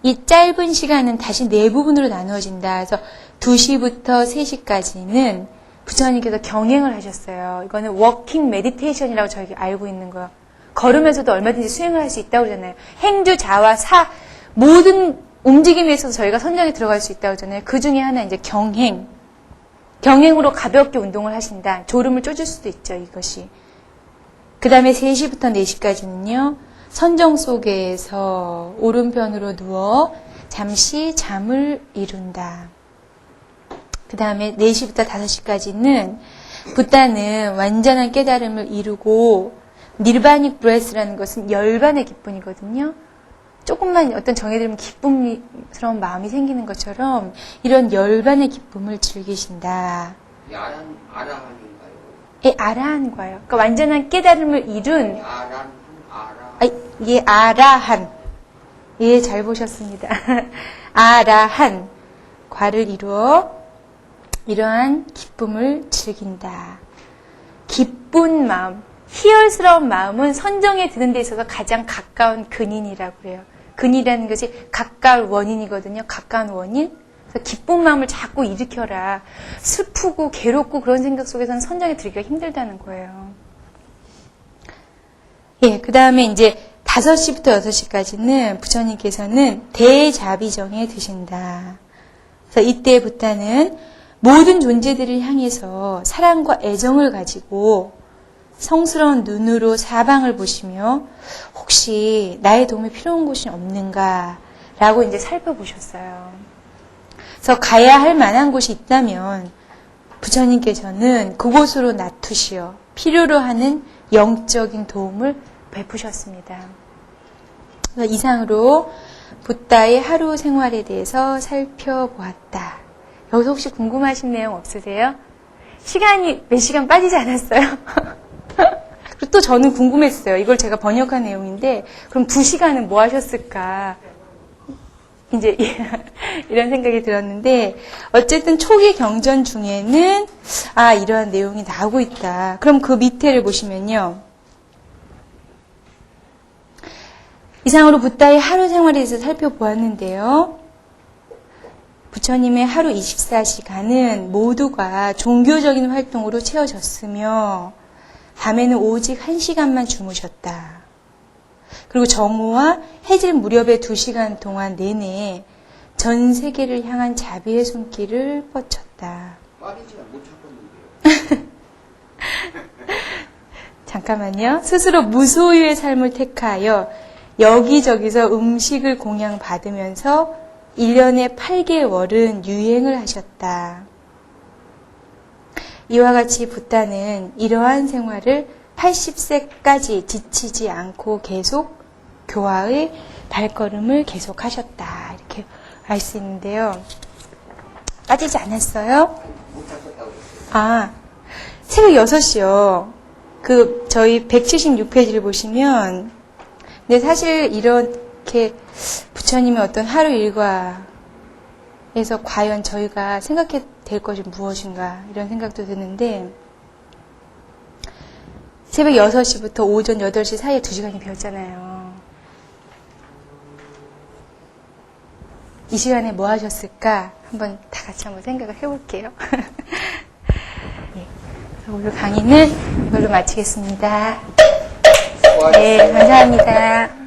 이 짧은 시간은 다시 네 부분으로 나누어진다. 그래서 2시부터 3시까지는 부처님께서 경행을 하셨어요. 이거는 워킹 메디테이션이라고 저희가 알고 있는 거예요. 걸으면서도 얼마든지 수행을 할 수 있다고 그러잖아요. 행주, 자와, 사 모든 움직임에 있어서 저희가 선정에 들어갈 수 있다고 그러잖아요. 그 중에 하나 이제 경행. 경행으로 가볍게 운동을 하신다. 졸음을 쫓을 수도 있죠, 이것이. 그 다음에 3시부터 4시까지는요. 선정 속에서 오른편으로 누워 잠시 잠을 이룬다. 그 다음에 4시부터 5시까지는 붓다는 완전한 깨달음을 이루고 니르바닉 브레스라는 것은 열반의 기쁨이거든요. 조금만 어떤 정해들면 기쁨스러운 마음이 생기는 것처럼 이런 열반의 기쁨을 즐기신다. 아라한인가요? 예, 아라한과요. 그러니까 완전한 깨달음을 이룬 예, 아라한. 예, 잘 보셨습니다. 아라한 과를 이루어 이러한 기쁨을 즐긴다. 기쁜 마음, 희열스러운 마음은 선정에 드는 데 있어서 가장 가까운 근인이라고 그래요. 근이라는 것이 가까운 원인이거든요. 가까운 원인. 그래서 기쁜 마음을 자꾸 일으켜라. 슬프고 괴롭고 그런 생각 속에서는 선정에 들기가 힘들다는 거예요. 예, 그 다음에 이제 5시부터 6시까지는 부처님께서는 대자비정에 드신다. 그래서 이때 붓다는 모든 존재들을 향해서 사랑과 애정을 가지고 성스러운 눈으로 사방을 보시며 혹시 나의 도움이 필요한 곳이 없는가 라고 이제 살펴보셨어요. 그래서 가야 할 만한 곳이 있다면 부처님께서는 그곳으로 놔두시어 필요로 하는 영적인 도움을 베푸셨습니다. 그래서 이상으로 붓다의 하루 생활에 대해서 살펴보았다. 여기서 혹시 궁금하신 내용 없으세요? 시간이 몇 시간 빠지지 않았어요? 그리고 또 저는 궁금했어요. 이걸 제가 번역한 내용인데 그럼 2시간은 뭐 하셨을까? 이제 이런 생각이 들었는데 어쨌든 초기 경전 중에는 이러한 내용이 나오고 있다. 그럼 그 밑에를 보시면요. 이상으로 붓다의 하루 생활에 대해서 살펴보았는데요. 부처님의 하루 24시간은 모두가 종교적인 활동으로 채워졌으며 밤에는 오직 1시간만 주무셨다. 그리고 정오와 해질 무렵의 2시간 동안 내내 전 세계를 향한 자비의 손길을 뻗쳤다. 빠지지는 못했었는데요. 잠깐만요. 스스로 무소유의 삶을 택하여 여기저기서 음식을 공양받으면서 1년에 8개월은 유행을 하셨다. 이와 같이 붓다는 이러한 생활을 80세까지 지치지 않고 계속 교화의 발걸음을 계속하셨다. 이렇게 알 수 있는데요. 빠지지 않았어요? 못하셨다고 그랬어요. 아, 새벽 6시요. 저희 176페이지를 보시면, 근데 사실 이렇게 부처님의 어떤 하루 일과에서 과연 저희가 생각해야 될 것이 무엇인가, 이런 생각도 드는데, 새벽 6시부터 오전 8시 사이에 2시간이 비었잖아요. 이 시간에 뭐 하셨을까? 한번 다 같이 한번 생각을 해볼게요. 네, 오늘 강의는 이걸로 마치겠습니다. 네, 감사합니다.